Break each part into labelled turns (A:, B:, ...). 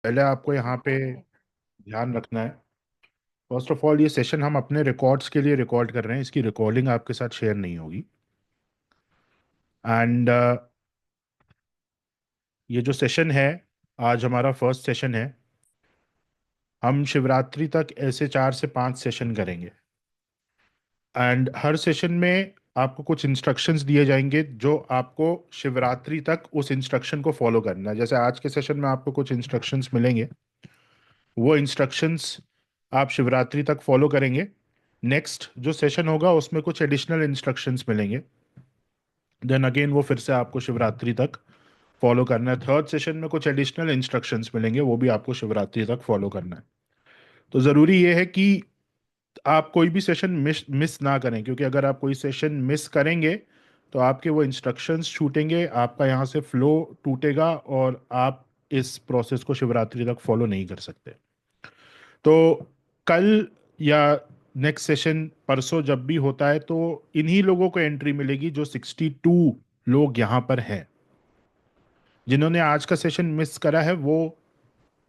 A: पहले आपको यहाँ पे ध्यान रखना है। फर्स्ट ऑफ ऑल, ये सेशन हम अपने रिकॉर्ड्स के लिए रिकॉर्ड कर रहे हैं, इसकी रिकॉर्डिंग आपके साथ शेयर नहीं होगी। एंड ये जो सेशन है, आज हमारा फर्स्ट सेशन है। हम शिवरात्रि तक ऐसे 4 से 5 सेशन करेंगे। एंड हर सेशन में आपको कुछ इंस्ट्रक्शंस दिए जाएंगे जो आपको शिवरात्रि तक उस इंस्ट्रक्शन को फॉलो करना है। जैसे आज के सेशन में आपको कुछ इंस्ट्रक्शंस मिलेंगे, वो इंस्ट्रक्शंस आप शिवरात्रि तक फॉलो करेंगे। नेक्स्ट जो सेशन होगा उसमें कुछ एडिशनल इंस्ट्रक्शंस मिलेंगे, देन अगेन वो फिर से आपको शिवरात्रि तक फॉलो करना है। थर्ड सेशन में कुछ एडिशनल इंस्ट्रक्शंस मिलेंगे, वो भी आपको शिवरात्रि तक फॉलो करना है। तो ज़रूरी ये है कि आप कोई भी सेशन मिस मिस ना करें, क्योंकि अगर आप कोई सेशन मिस करेंगे तो आपके वो इंस्ट्रक्शंस छूटेंगे, आपका यहाँ से फ्लो टूटेगा और आप इस प्रोसेस को शिवरात्रि तक फॉलो नहीं कर सकते। तो कल या नेक्स्ट सेशन परसों जब भी होता है तो इन्हीं लोगों को एंट्री मिलेगी जो 62 लोग यहाँ पर हैं। जिन्होंने आज का सेशन मिस करा है वो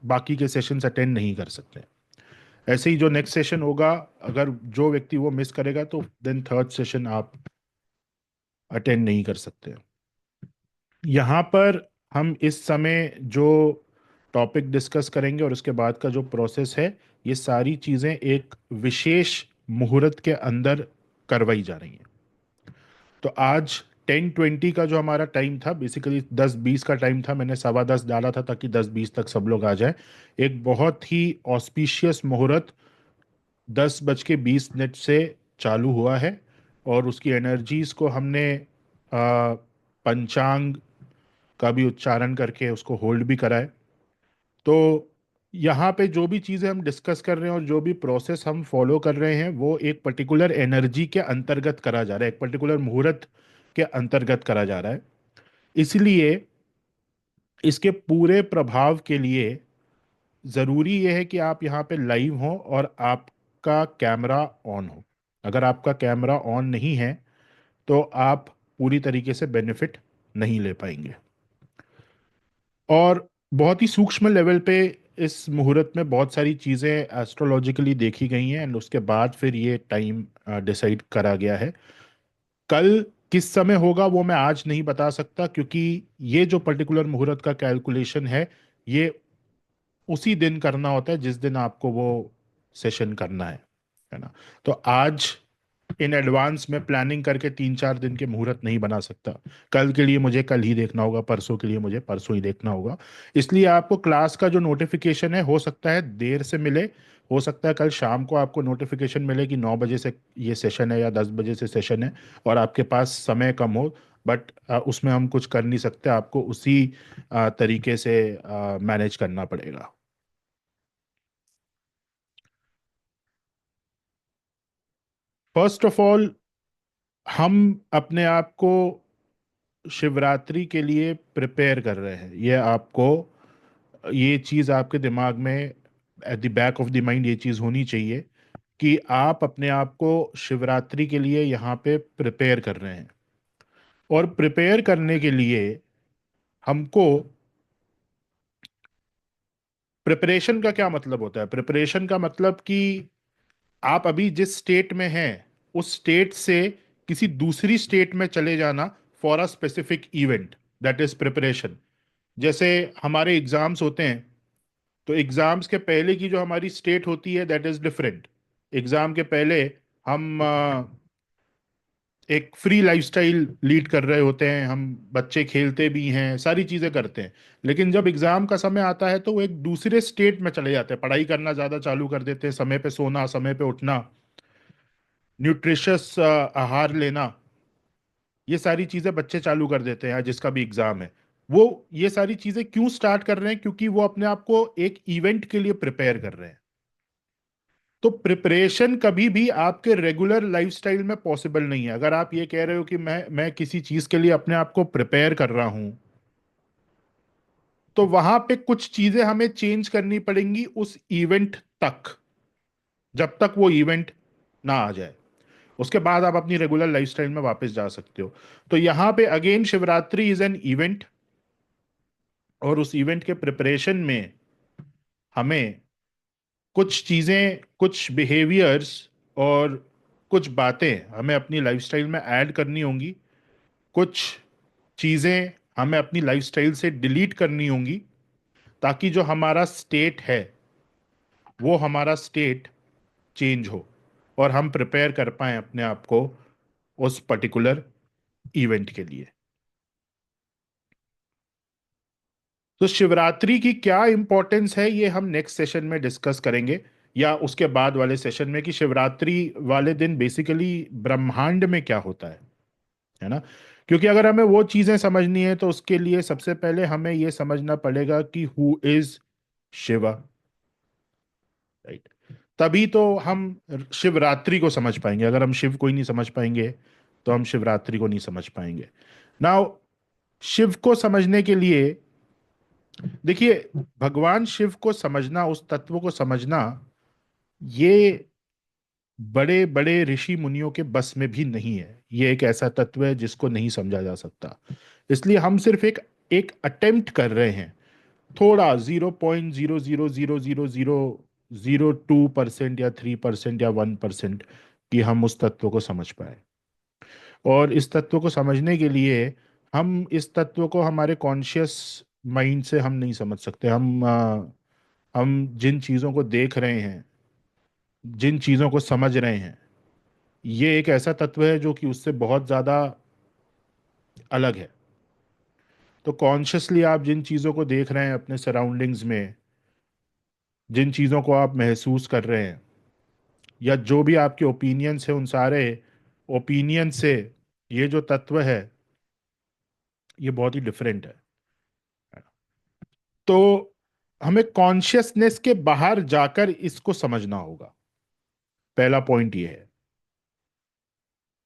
A: बाकी के सेशंस अटेंड नहीं कर सकते। ऐसे ही जो नेक्स्ट सेशन होगा, अगर जो व्यक्ति वो मिस करेगा तो देन थर्ड सेशन आप अटेंड नहीं कर सकते। यहाँ पर हम इस समय जो टॉपिक डिस्कस करेंगे और उसके बाद का जो प्रोसेस है, ये सारी चीज़ें एक विशेष मुहूर्त के अंदर करवाई जा रही हैं। तो आज 10:20 का जो हमारा टाइम था, बेसिकली 10:20 का टाइम था, मैंने 10:15 डाला था ताकि 10:20 तक सब लोग आ जाए। एक बहुत ही ऑस्पिशियस मुहूर्त 10:20 से चालू हुआ है और उसकी एनर्जीज को हमने पंचांग का भी उच्चारण करके उसको होल्ड भी करा है। तो यहाँ पे जो भी चीज़ें हम डिस्कस कर रहे हैं और जो भी प्रोसेस हम फॉलो कर रहे हैं वो एक पर्टिकुलर एनर्जी के अंतर्गत करा जा रहा है, एक पर्टिकुलर मुहूर्त के अंतर्गत करा जा रहा है। इसलिए इसके पूरे प्रभाव के लिए ज़रूरी यह है कि आप यहाँ पे लाइव हो और आपका कैमरा ऑन हो। अगर आपका कैमरा ऑन नहीं है तो आप पूरी तरीके से बेनिफिट नहीं ले पाएंगे। और बहुत ही सूक्ष्म लेवल पे इस मुहूर्त में बहुत सारी चीज़ें एस्ट्रोलॉजिकली देखी गई हैं एंड उसके बाद फिर ये टाइम डिसाइड करा गया है। कल किस समय होगा वो मैं आज नहीं बता सकता, क्योंकि ये जो पर्टिकुलर मुहूर्त का कैलकुलेशन है ये उसी दिन करना होता है जिस दिन आपको वो सेशन करना है ना। तो आज इन एडवांस में प्लानिंग करके 3-4 दिन के मुहूर्त नहीं बना सकता। कल के लिए मुझे कल ही देखना होगा, परसों के लिए मुझे परसों ही देखना होगा। इसलिए आपको क्लास का जो नोटिफिकेशन है, हो सकता है देर से मिले, हो सकता है कल शाम को आपको नोटिफिकेशन मिले कि 9 बजे से ये सेशन है या 10 बजे से सेशन है और आपके पास समय कम हो। बट उसमें हम कुछ कर नहीं सकते, आपको उसी तरीके से मैनेज करना पड़ेगा। फर्स्ट ऑफ ऑल, हम अपने आप को शिवरात्रि के लिए प्रिपेयर कर रहे हैं। ये आपको, ये चीज़ आपके दिमाग में at the back of the mind ये चीज़ होनी चाहिए कि आप अपने आप को शिवरात्रि के लिए यहाँ पे प्रिपेयर कर रहे हैं। और प्रिपेयर करने के लिए हमको, प्रिपरेशन का क्या मतलब होता है? प्रिपरेशन का मतलब कि आप अभी जिस स्टेट में हैं उस स्टेट से किसी दूसरी स्टेट में चले जाना for a specific event, that is preparation. जैसे हमारे एग्जाम्स होते हैं, तो एग्जाम्स के पहले की जो हमारी स्टेट होती है दैट इज डिफरेंट। एग्जाम के पहले हम एक फ्री लाइफस्टाइल लीड कर रहे होते हैं, हम बच्चे खेलते भी हैं, सारी चीजें करते हैं। लेकिन जब एग्जाम का समय आता है तो वो एक दूसरे स्टेट में चले जाते हैं, पढ़ाई करना ज्यादा चालू कर देते हैं, समय पे सोना, समय पे उठना, न्यूट्रिशियस आहार लेना, ये सारी चीजें बच्चे चालू कर देते हैं। जिसका भी एग्जाम है वो ये सारी चीजें क्यों स्टार्ट कर रहे हैं? क्योंकि वो अपने आप को एक इवेंट के लिए प्रिपेयर कर रहे हैं। तो प्रिपरेशन कभी भी आपके रेगुलर लाइफस्टाइल में पॉसिबल नहीं है। अगर आप ये कह रहे हो कि मैं किसी चीज के लिए अपने आप को प्रिपेयर कर रहा हूं, तो वहां पे कुछ चीजें हमें चेंज करनी पड़ेंगी उस इवेंट तक, जब तक वो इवेंट ना आ जाए। उसके बाद आप अपनी रेगुलर लाइफस्टाइल में वापस जा सकते हो। तो यहां पे again Shivratri is an event और उस इवेंट के प्रिपरेशन में हमें कुछ चीज़ें, कुछ बिहेवियर्स और कुछ बातें हमें अपनी लाइफस्टाइल में ऐड करनी होंगी। कुछ चीज़ें हमें अपनी लाइफस्टाइल से डिलीट करनी होंगी, ताकि जो हमारा स्टेट है वो हमारा स्टेट चेंज हो और हम प्रिपेयर कर पाएं अपने आप को उस पर्टिकुलर इवेंट के लिए। तो शिवरात्रि की क्या इंपॉर्टेंस है ये हम नेक्स्ट सेशन में डिस्कस करेंगे, या उसके बाद वाले सेशन में, कि शिवरात्रि वाले दिन बेसिकली ब्रह्मांड में क्या होता है ना। क्योंकि अगर हमें वो चीजें समझनी है तो उसके लिए सबसे पहले हमें ये समझना पड़ेगा कि हु इज शिवा, राइट। तभी तो हम शिवरात्रि को समझ पाएंगे। अगर हम शिव को ही नहीं समझ पाएंगे तो हम शिवरात्रि को नहीं समझ पाएंगे। नाउ, शिव को समझने के लिए, देखिए, भगवान शिव को समझना, उस तत्व को समझना, ये बड़े बड़े ऋषि मुनियों के बस में भी नहीं है। ये एक ऐसा तत्व है जिसको नहीं समझा जा सकता। इसलिए हम सिर्फ एक एक अटेम्प्ट कर रहे हैं, थोड़ा 0.0000002% या 3% या 1%, कि हम उस तत्व को समझ पाए। और इस तत्व को समझने के लिए हम इस तत्व को हमारे कॉन्शियस माइंड से हम नहीं समझ सकते। हम जिन चीज़ों को देख रहे हैं, जिन चीज़ों को समझ रहे हैं, ये एक ऐसा तत्व है जो कि उससे बहुत ज़्यादा अलग है। तो कॉन्शियसली आप जिन चीज़ों को देख रहे हैं अपने सराउंडिंग्स में, जिन चीज़ों को आप महसूस कर रहे हैं, या जो भी आपके ओपिनियंस है, उन सारे ओपिनियन से ये जो तत्व है ये बहुत ही डिफरेंट है। तो हमें कॉन्शियसनेस के बाहर जाकर इसको समझना होगा। पहला पॉइंट ये है,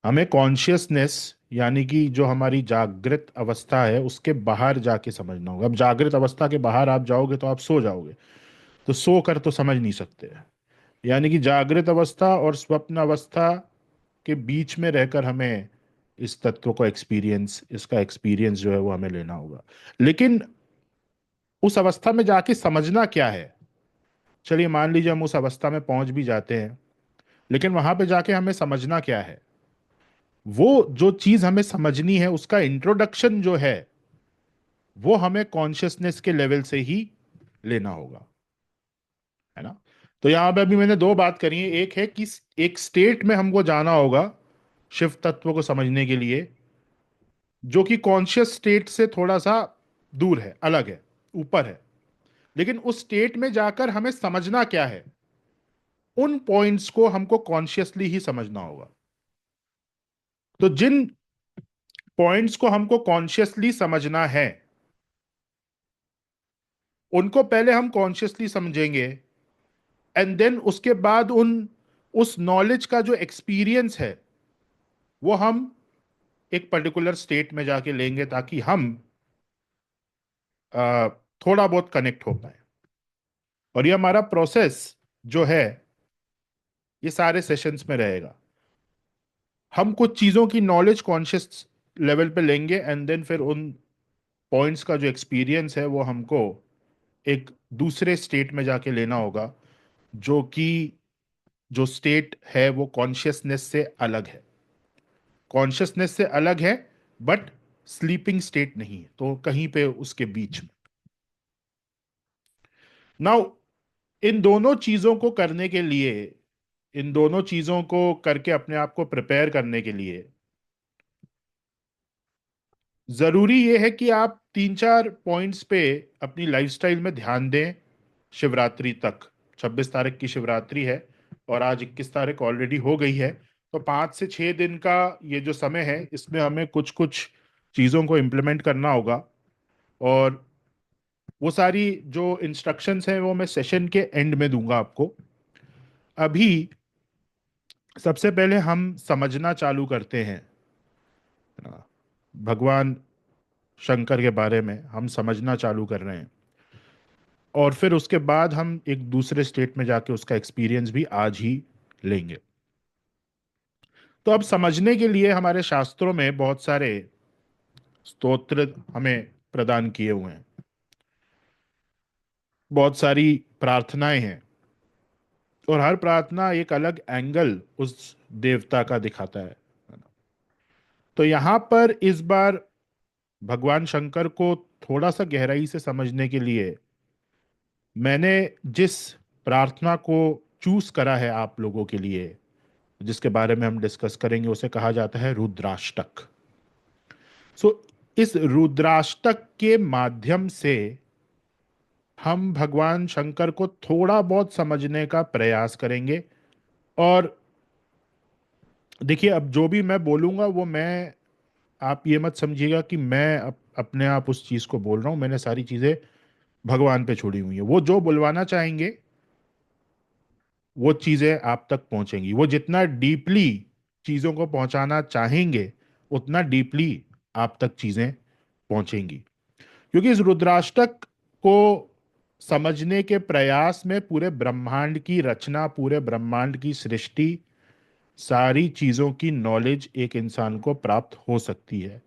A: हमें कॉन्शियसनेस यानी कि जो हमारी जागृत अवस्था है उसके बाहर जाके समझना होगा। अब जागृत अवस्था के बाहर आप जाओगे तो आप सो जाओगे, तो सो कर तो समझ नहीं सकते। यानी कि जागृत अवस्था और स्वप्न अवस्था के बीच में रहकर हमें इस तत्व को एक्सपीरियंस, इसका एक्सपीरियंस जो है वो हमें लेना होगा। लेकिन उस अवस्था में जाके समझना क्या है? चलिए मान लीजिए हम उस अवस्था में पहुंच भी जाते हैं, लेकिन वहां पे जाके हमें समझना क्या है? वो जो चीज हमें समझनी है उसका इंट्रोडक्शन जो है वो हमें कॉन्शियसनेस के लेवल से ही लेना होगा, है ना। तो यहां पे अभी मैंने दो बात करी है। एक है कि एक स्टेट में हमको जाना होगा शिव तत्व को समझने के लिए, जो कि कॉन्शियस स्टेट से थोड़ा सा दूर है, अलग है, ऊपर है। लेकिन उस स्टेट में जाकर हमें समझना क्या है, उन पॉइंट्स को हमको कॉन्शियसली ही समझना होगा। तो जिन पॉइंट्स को हमको कॉन्शियसली समझना है उनको पहले हम कॉन्शियसली समझेंगे, एंड देन उसके बाद उन उस नॉलेज का जो एक्सपीरियंस है वो हम एक पर्टिकुलर स्टेट में जाके लेंगे, ताकि हम अ, थोड़ा बहुत कनेक्ट हो पाए। और ये हमारा प्रोसेस जो है ये सारे सेशंस में रहेगा। हम कुछ चीज़ों की नॉलेज कॉन्शियस लेवल पे लेंगे, एंड देन फिर उन पॉइंट्स का जो एक्सपीरियंस है वो हमको एक दूसरे स्टेट में जाके लेना होगा, जो कि जो स्टेट है वो कॉन्शियसनेस से अलग है। कॉन्शियसनेस से अलग है, बट स्लीपिंग स्टेट नहीं है, तो कहीं पे उसके बीच में। नाउ, इन दोनों चीजों को करने के लिए, इन दोनों चीजों को करके अपने आप को प्रिपेयर करने के लिए जरूरी यह है कि आप तीन चार पॉइंट्स पे अपनी लाइफस्टाइल में ध्यान दें। शिवरात्रि तक, 26 तारीख की शिवरात्रि है और आज 21 तारीख ऑलरेडी हो गई है। तो 5 से 6 दिन का ये जो समय है इसमें हमें कुछ कुछ चीज़ों को इम्प्लीमेंट करना होगा। और वो सारी जो इंस्ट्रक्शंस हैं वो मैं सेशन के एंड में दूंगा आपको। अभी सबसे पहले हम समझना चालू करते हैं, भगवान शंकर के बारे में हम समझना चालू कर रहे हैं, और फिर उसके बाद हम एक दूसरे स्टेट में जाके उसका एक्सपीरियंस भी आज ही लेंगे। तो अब समझने के लिए हमारे शास्त्रों में बहुत सारे स्तोत्र हमें प्रदान किए हुए हैं, बहुत सारी प्रार्थनाएं हैं, और हर प्रार्थना एक अलग एंगल उस देवता का दिखाता है। तो यहाँ पर इस बार भगवान शंकर को थोड़ा सा गहराई से समझने के लिए मैंने जिस प्रार्थना को चूज करा है आप लोगों के लिए, जिसके बारे में हम डिस्कस करेंगे, उसे कहा जाता है रुद्राष्टक। सो इस रुद्राष्टक के माध्यम से हम भगवान शंकर को थोड़ा बहुत समझने का प्रयास करेंगे। और देखिए, अब जो भी मैं बोलूंगा वो मैं, आप ये मत समझिएगा कि मैं अपने आप उस चीज को बोल रहा हूं। मैंने सारी चीजें भगवान पे छोड़ी हुई है। वो जो बुलवाना चाहेंगे वो चीजें आप तक पहुंचेंगी। वो जितना डीपली चीजों को पहुंचाना चाहेंगे उतना डीपली आप तक चीजें पहुंचेंगी। क्योंकि इस रुद्राष्टक को समझने के प्रयास में पूरे ब्रह्मांड की रचना, पूरे ब्रह्मांड की सृष्टि, सारी चीजों की नॉलेज एक इंसान को प्राप्त हो सकती है।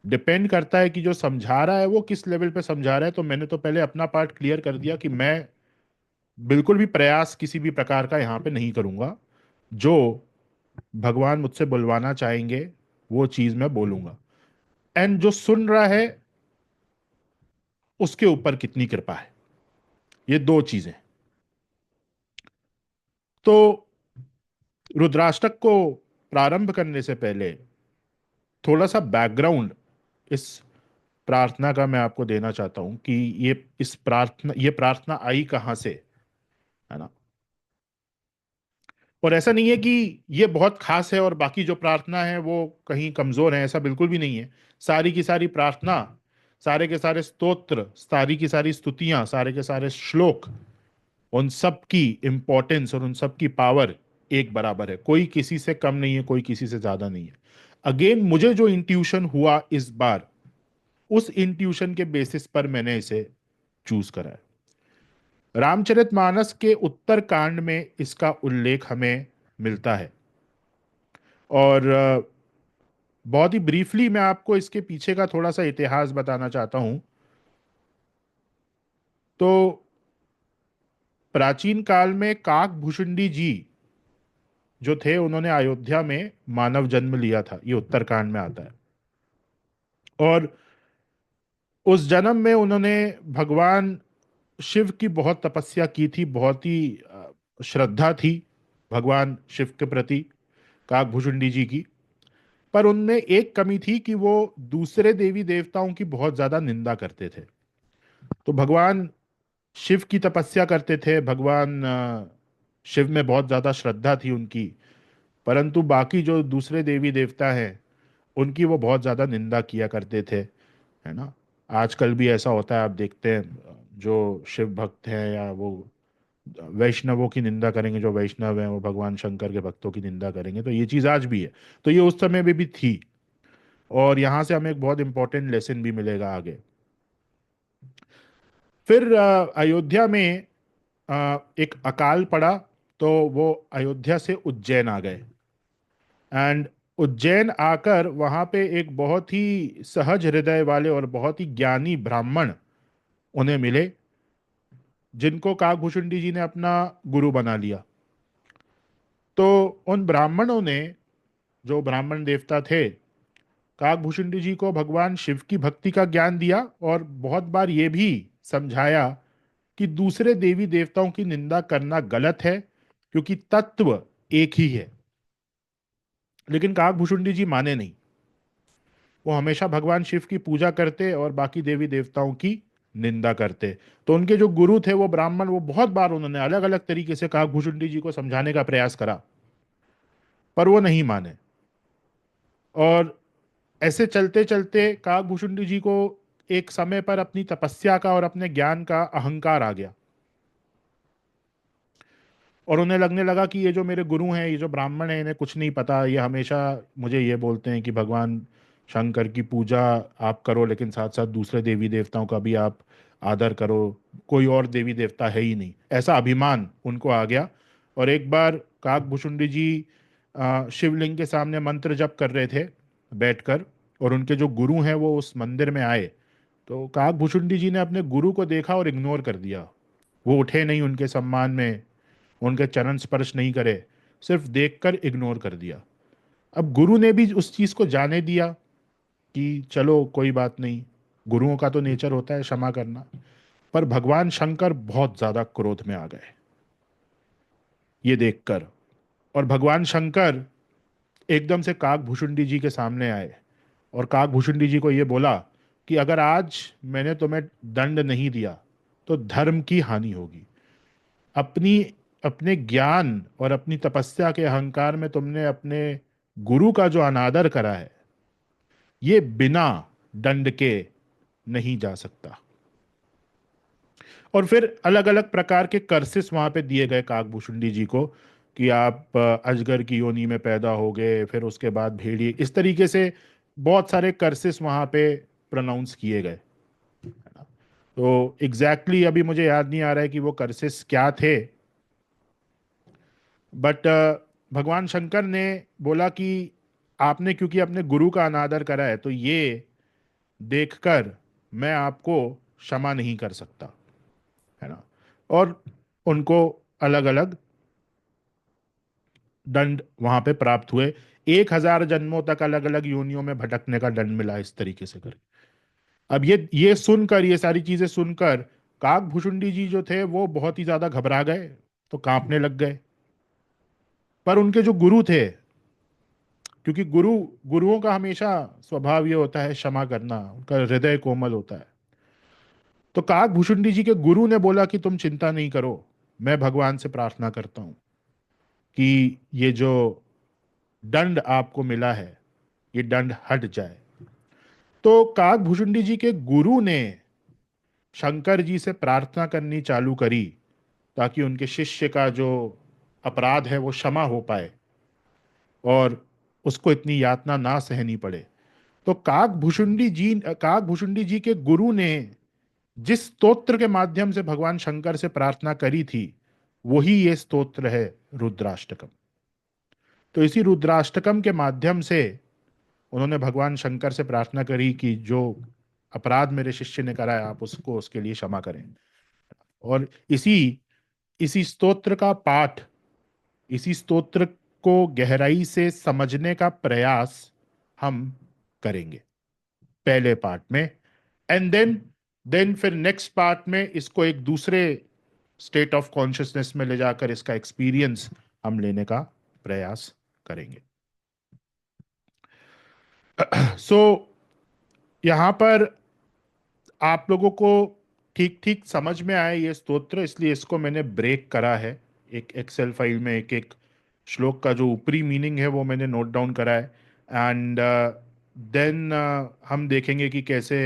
A: डिपेंड करता है कि जो समझा रहा है वो किस लेवल पे समझा रहा है। तो मैंने तो पहले अपना पार्ट क्लियर कर दिया कि मैं बिल्कुल भी प्रयास किसी भी प्रकार का यहाँ पे नहीं करूंगा। जो भगवान मुझसे बुलवाना चाहेंगे वो चीज मैं बोलूंगा। एंड जो सुन रहा है उसके ऊपर कितनी कृपा है, ये दो चीजें। तो रुद्राष्टक को प्रारंभ करने से पहले थोड़ा सा बैकग्राउंड इस प्रार्थना का मैं आपको देना चाहता हूं कि ये प्रार्थना आई कहां से, है ना। और ऐसा नहीं है कि ये बहुत खास है और बाकी जो प्रार्थना है वो कहीं कमजोर है, ऐसा बिल्कुल भी नहीं है। सारी की सारी प्रार्थना, सारे के सारे स्तोत्र, सारी की सारी स्तुतियां, सारे के सारे श्लोक, उन सब की इंपॉर्टेंस और उन सब की पावर एक बराबर है। कोई किसी से कम नहीं है, कोई किसी से ज्यादा नहीं है। अगेन, मुझे जो इंट्यूशन हुआ इस बार, उस इंट्यूशन के बेसिस पर मैंने इसे चूज करा है। रामचरितमानस के उत्तर कांड में इसका उल्लेख हमें मिलता है। और बहुत ही ब्रीफली मैं आपको इसके पीछे का थोड़ा सा इतिहास बताना चाहता हूं। तो प्राचीन काल में काकभूषुंडी जी जो थे, उन्होंने अयोध्या में मानव जन्म लिया था। ये उत्तरकांड में आता है। और उस जन्म में उन्होंने भगवान शिव की बहुत तपस्या की थी, बहुत ही श्रद्धा थी भगवान शिव के प्रति काकभूषुंडी जी की। पर उनमें एक कमी थी कि वो दूसरे देवी देवताओं की बहुत ज्यादा निंदा करते थे। तो भगवान शिव की तपस्या करते थे, भगवान शिव में बहुत ज्यादा श्रद्धा थी उनकी, परंतु बाकी जो दूसरे देवी देवता हैं उनकी वो बहुत ज्यादा निंदा किया करते थे, है ना। आजकल भी ऐसा होता है, आप देखते हैं जो शिव भक्त हैं या वो वैष्णवों की निंदा करेंगे, जो वैष्णव हैं वो भगवान शंकर के भक्तों की निंदा करेंगे। तो ये चीज आज भी है। तो ये उस समय में भी थी। और यहाँ से हमें एक बहुत इंपॉर्टेंट लेसन भी मिलेगा आगे। फिर अयोध्या में एक अकाल पड़ा। तो वो अयोध्या से उज्जैन आ गए। एंड उज्जैन आकर वहां पे एक बहुत ही सहज हृदय वाले और बहुत ही ज्ञानी ब्राह्मण उन्हें मिले, जिनको काकभूषुंडी जी ने अपना गुरु बना लिया। तो उन ब्राह्मणों ने, जो ब्राह्मण देवता थे, काकभूषुंडी जी को भगवान शिव की भक्ति का ज्ञान दिया और बहुत बार ये भी समझाया कि दूसरे देवी देवताओं की निंदा करना गलत है, क्योंकि तत्व एक ही है। लेकिन काकभूषुंडी जी माने नहीं। वो हमेशा भगवान शिव की पूजा करते और बाकी देवी देवताओं की निंदा करते। तो उनके जो गुरु थे वो ब्राह्मण, वो बहुत बार उन्होंने अलग अलग तरीके से काकभूषुंडी जी को समझाने का प्रयास करा, पर वो नहीं माने। और ऐसे चलते चलते काकभूषुंडी जी को एक समय पर अपनी तपस्या का और अपने ज्ञान का अहंकार आ गया। और उन्हें लगने लगा कि ये जो मेरे गुरु हैं, ये जो ब्राह्मण हैं, इन्हें कुछ नहीं पता। ये हमेशा मुझे ये बोलते हैं कि भगवान शंकर की पूजा आप करो, लेकिन साथ साथ दूसरे देवी देवताओं का भी आप आदर करो। कोई और देवी देवता है ही नहीं, ऐसा अभिमान उनको आ गया। और एक बार काकभूषुंडी जी शिवलिंग के सामने मंत्र जप कर रहे थे बैठकर, और उनके जो गुरु हैं वो उस मंदिर में आए। तो काकभूषुंडी जी ने अपने गुरु को देखा और इग्नोर कर दिया। वो उठे नहीं उनके सम्मान में, उनके चरण स्पर्श नहीं करे, सिर्फ देखकर इग्नोर कर दिया। अब गुरु ने भी उस चीज को जाने दिया कि चलो कोई बात नहीं, गुरुओं का तो नेचर होता है क्षमा करना। पर भगवान शंकर बहुत ज्यादा क्रोध में आ गए ये देखकर, और भगवान शंकर एकदम से काकभूषुंडी जी के सामने आए और काकभूषुंडी जी को ये बोला कि अगर आज मैंने तुम्हें दंड नहीं दिया तो धर्म की हानि होगी। अपनी अपने ज्ञान और अपनी तपस्या के अहंकार में तुमने अपने गुरु का जो अनादर करा है, ये बिना दंड के नहीं जा सकता। और फिर अलग अलग प्रकार के कर्सेस वहां पे दिए गए काकभूषुंडी जी को कि आप अजगर की योनि में पैदा हो गए, फिर उसके बाद भेड़िए, इस तरीके से बहुत सारे कर्सेस वहां पे प्रोनाउंस किए गए। तो एग्जैक्टली exactly अभी मुझे याद नहीं आ रहा है कि वो कर्सेस क्या थे, बट भगवान शंकर ने बोला कि आपने क्योंकि अपने गुरु का अनादर करा है तो ये देखकर मैं आपको क्षमा नहीं कर सकता, है ना। और उनको अलग अलग दंड वहां पे प्राप्त हुए। 1,000 जन्मों तक अलग अलग योनियों में भटकने का दंड मिला इस तरीके से कर। अब ये सुनकर, ये सारी चीजें सुनकर काकभूषुंडी जी जो थे वो बहुत ही ज्यादा घबरा गए, तो कांपने लग गए। पर उनके जो गुरु थे, क्योंकि गुरुओं का हमेशा स्वभाव ये होता है क्षमा करना, उनका हृदय कोमल होता है। तो काकभूषुंडी जी के गुरु ने बोला कि तुम चिंता नहीं करो, मैं भगवान से प्रार्थना करता हूं कि ये जो दंड आपको मिला है ये दंड हट जाए। तो काकभूषुंडी जी के गुरु ने शंकर जी से प्रार्थना करनी चालू करी ताकि उनके शिष्य का जो अपराध है वो क्षमा हो पाए और उसको इतनी यातना ना सहनी पड़े। तो काकभूषुंडी जी के गुरु ने जिस स्तोत्र के माध्यम से भगवान शंकर से प्रार्थना करी थी, वही ये स्तोत्र है, रुद्राष्टकम। तो इसी रुद्राष्टकम के माध्यम से उन्होंने भगवान शंकर से प्रार्थना करी कि जो अपराध मेरे शिष्य ने करा है आप उसको, उसके लिए क्षमा करें। और इसी इसी स्तोत्र का पाठ, इसी स्तोत्र को गहराई से समझने का प्रयास हम करेंगे पहले पार्ट में। एंड देन फिर नेक्स्ट पार्ट में इसको एक दूसरे स्टेट ऑफ कॉन्शियसनेस में ले जाकर इसका एक्सपीरियंस हम लेने का प्रयास करेंगे। सो यहां पर आप लोगों को ठीक ठीक समझ में आए ये स्तोत्र, इसलिए इसको मैंने ब्रेक करा है एक एक्सेल फाइल में। एक एक श्लोक का जो ऊपरी मीनिंग है वो मैंने नोट डाउन करा है। एंड देन हम देखेंगे कि कैसे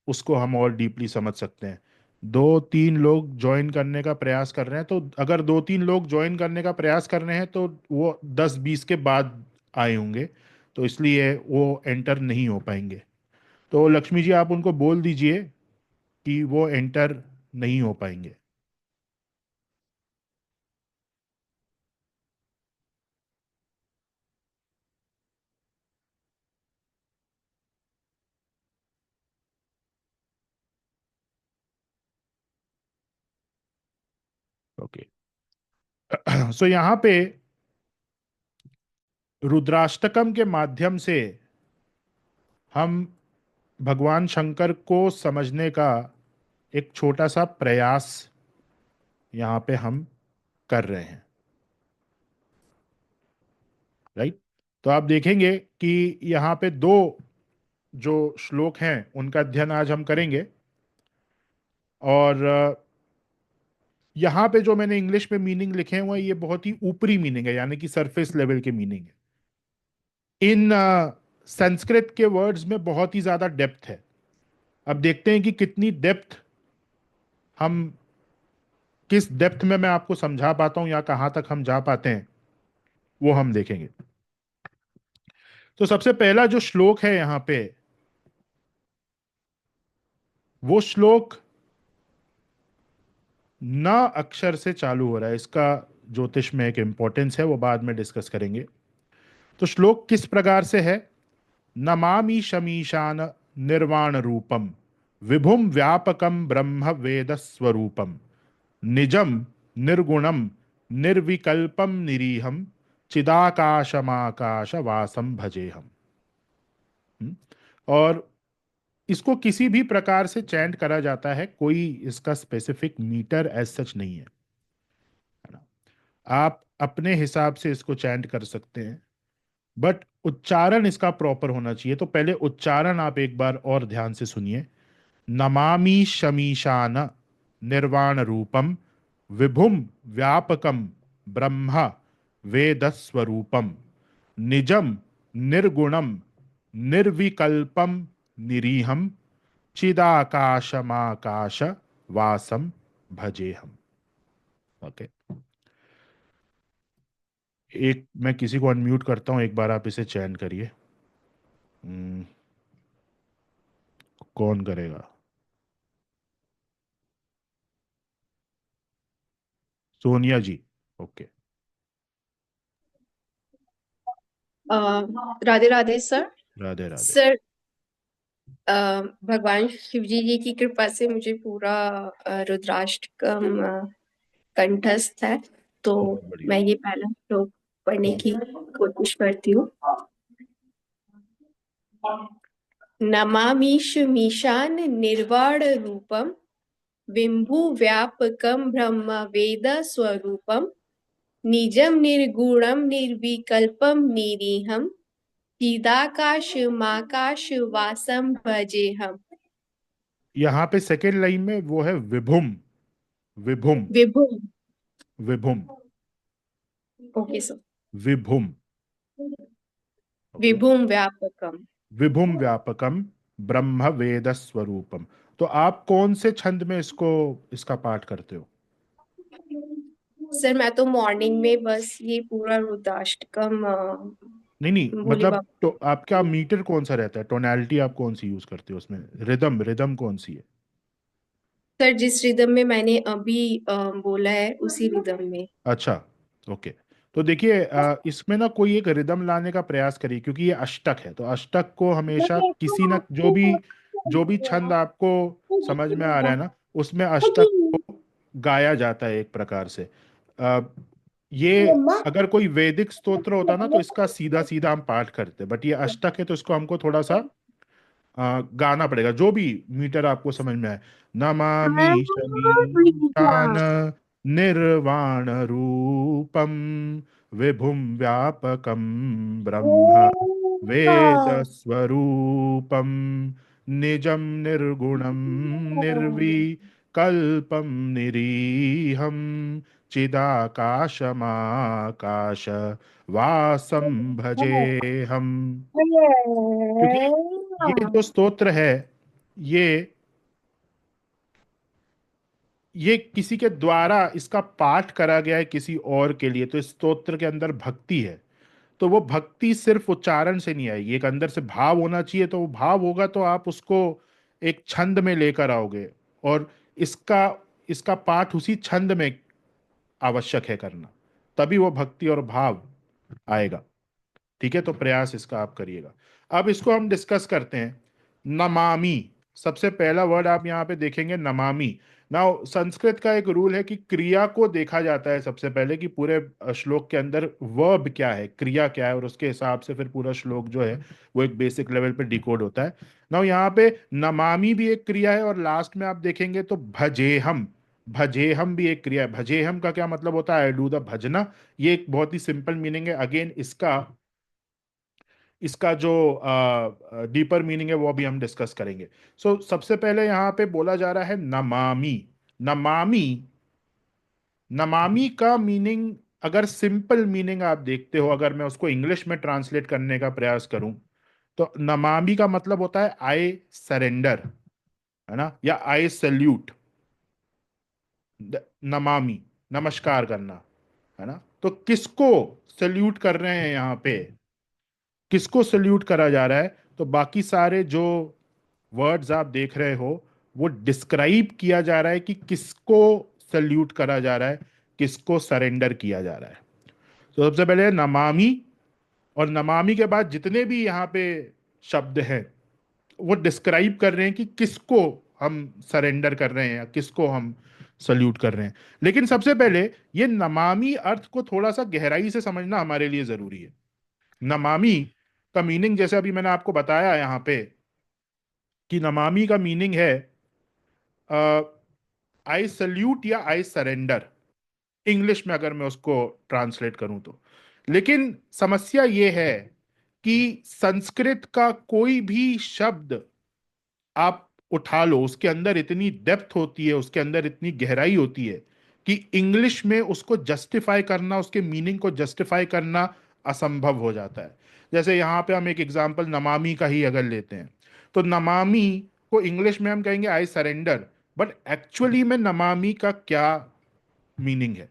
A: उसको हम और डीपली समझ सकते हैं। दो तीन लोग ज्वाइन करने का प्रयास कर रहे हैं, तो अगर दो तीन लोग ज्वाइन करने का प्रयास कर रहे हैं तो वो 10-20 के बाद आए होंगे, तो इसलिए वो एंटर नहीं हो पाएंगे। तो लक्ष्मी जी आप उनको बोल दीजिए कि वो एंटर नहीं हो पाएंगे। ओके। सो यहाँ पे रुद्राष्टकम के माध्यम से हम भगवान शंकर को समझने का एक छोटा सा प्रयास यहाँ पे हम कर रहे हैं, राइट। तो आप देखेंगे कि यहाँ पे दो जो श्लोक हैं उनका अध्ययन आज हम करेंगे। और यहाँ पे जो मैंने इंग्लिश में मीनिंग लिखे हैं वो ये बहुत ही ऊपरी मीनिंग है, यानी कि सरफेस लेवल के मीनिंग है। इन संस्कृत के वर्ड्स में बहुत ही ज्यादा डेप्थ है। अब देखते हैं कि कितनी डेप्थ हम, किस डेप्थ में मैं आपको समझा पाता हूं या कहां तक हम जा पाते हैं, वो हम देखेंगे। तो सबसे पहला जो श्लोक है यहां पे, वो श्लोक न अक्षर से चालू हो रहा है। इसका ज्योतिष में एक इंपॉर्टेंस है, वो बाद में डिस्कस करेंगे। तो श्लोक किस प्रकार से है? नमामि शमीशान निर्वाण रूपम विभुम व्यापकम ब्रह्म वेद स्वरूपम निजम निर्गुणम निर्विकल्पम निरीहम चिदाकाशमाकाश वासम भजे हम। और इसको किसी भी प्रकार से चैंट करा जाता है, कोई इसका स्पेसिफिक मीटर एज सच नहीं है ना। आप अपने हिसाब से इसको चैंट कर सकते हैं, बट उच्चारण इसका प्रॉपर होना चाहिए। तो पहले उच्चारण आप एक बार और ध्यान से सुनिए। नमामि शमीशान निर्वाण रूपम विभुम व्यापकम ब्रह्म वेदस्वरूपम निजम निर्गुणम निर्विकल्पम निरीहम चिदाकाशमाकाश वासम भजे हम। ओके, एक मैं किसी को अनम्यूट करता हूं, एक बार आप इसे चयन करिए। हम्म, कौन करेगा? Sonia ji. Okay.
B: Radhe Radhe sir.
A: Radhe Radhe.
B: Sir, भगवान शिव जी की कृपा से मुझे पूरा रुद्राष्टकम कंठस्थ है, तो
A: बहुत बढ़िया।
B: मैं ये पहला श्लोक पढ़ने की कोशिश करती हूँ। नमामिषमीशान निर्वाण रूपम विभु व्यापकम ब्रह्म वेद स्वरूपम निजम निर्गुणम निर्विकल्पम निरीहम चिदाकाशमाकाश वासम भजे हम।
A: यहाँ पे सेकेंड लाइन में वो है विभुम। विभुम।
B: विभु।
A: विभुम।
B: Okay sir.
A: विभुम। ओके।
B: विभुम व्यापकम।
A: विभुम व्यापकम ब्रह्म वेद स्वरूपम। तो आप कौन से छंद में इसको इसका पाठ करते हो?
B: सर, मैं तो मॉर्निंग में बस ये पूरा रुद्राष्टकम
A: नहीं नहीं,
B: भोले
A: मतलब
B: बाबा।
A: तो आपका मीटर कौन सा रहता है? टोनैलिटी आप कौन सी यूज करते हो उसमें? रिदम, रिदम कौन सी है?
B: सर, जिस रिदम में मैंने अभी बोला है उसी रिदम में।
A: अच्छा। ओके। तो देखिए, इसमें ना कोई एक रिदम लाने का प्रयास करिए, क्योंकि ये अष्टक है। तो अष्टक को हमेशा किसी ना जो भी छंद आपको समझ में आ रहा है ना, उसमें अष्टक को गाया जाता है एक प्रकार से। अ, ये अगर कोई वैदिक स्तोत्र होता ना तो इसका सीधा सीधा हम पाठ करते, बट ये अष्टक है तो इसको हमको थोड़ा सा गाना पड़ेगा, जो भी मीटर आपको समझ में आए। नमामि शमीशान निर्वाण रूपम विभुम व्यापकम ब्रह्म वेद स्वरूपम निजम निर्गुणम निर्विकल्पम निरीहम चिदाकाशमाकाश वासम भजे हम। क्योंकि ये जो स्तोत्र है, ये ये किसी के द्वारा इसका पाठ करा गया है किसी और के लिए, तो इस स्तोत्र के अंदर भक्ति है। तो वो भक्ति सिर्फ उच्चारण से नहीं आएगी, एक अंदर से भाव होना चाहिए। तो वो भाव होगा तो आप उसको एक छंद में लेकर आओगे, और इसका इसका पाठ उसी छंद में आवश्यक है करना, तभी वो भक्ति और भाव आएगा। ठीक है, तो प्रयास इसका आप करिएगा। अब इसको हम डिस्कस करते हैं। नमामि, सबसे पहला वर्ड आप यहाँ पे देखेंगे, नमामि। नाउ संस्कृत का एक रूल है कि क्रिया को देखा जाता है सबसे पहले, कि पूरे श्लोक के अंदर वर्ब क्या है, क्रिया क्या है, और उसके हिसाब से फिर पूरा श्लोक जो है वो एक बेसिक लेवल पे डिकोड होता है। नाउ यहाँ पे नमामि भी एक क्रिया है, और लास्ट में आप देखेंगे तो भजेहम, भजेहम भी एक क्रिया है। भजेहम का क्या मतलब होता है? आई डू द भजना। ये एक बहुत ही सिंपल मीनिंग है। अगेन इसका इसका जो डीपर मीनिंग है वो भी हम डिस्कस करेंगे। सबसे पहले यहाँ पे बोला जा रहा है नमामि। नमामि, नमामि का मीनिंग, अगर सिंपल मीनिंग आप देखते हो, अगर मैं उसको इंग्लिश में ट्रांसलेट करने का प्रयास करूं, तो नमामि का मतलब होता है आई सरेंडर, है ना, या आई सल्यूट। नमामि, नमस्कार करना, है ना। तो किसको सल्यूट कर रहे हैं यहाँ पे? किसको सल्यूट करा जा रहा है? तो बाकी सारे जो वर्ड्स आप देख रहे हो, वो डिस्क्राइब किया जा रहा है कि किसको सल्यूट करा जा रहा है, किसको सरेंडर किया जा रहा है। तो सबसे पहले नमामि, और नमामि के बाद जितने भी यहाँ पे शब्द हैं वो डिस्क्राइब कर रहे हैं कि किसको हम सरेंडर कर रहे हैं, या किसको हम सल्यूट कर रहे हैं। लेकिन सबसे पहले ये नमामि अर्थ को थोड़ा सा गहराई से समझना हमारे लिए जरूरी है। नमामि का मीनिंग जैसे अभी मैंने आपको बताया यहाँ पे कि नमामि का मीनिंग है आई सल्यूट या आई सरेंडर, इंग्लिश में अगर मैं उसको ट्रांसलेट करूं तो। लेकिन समस्या ये है कि संस्कृत का कोई भी शब्द आप उठा लो, उसके अंदर इतनी डेप्थ होती है, उसके अंदर इतनी गहराई होती है कि इंग्लिश में उसको जस्टिफाई करना, उसके मीनिंग को जस्टिफाई करना असंभव हो जाता है। जैसे यहाँ पे हम एक एग्जांपल नमामि का ही अगर लेते हैं, तो नमामि को इंग्लिश में हम कहेंगे आई सरेंडर, बट एक्चुअली में नमामि का क्या मीनिंग है?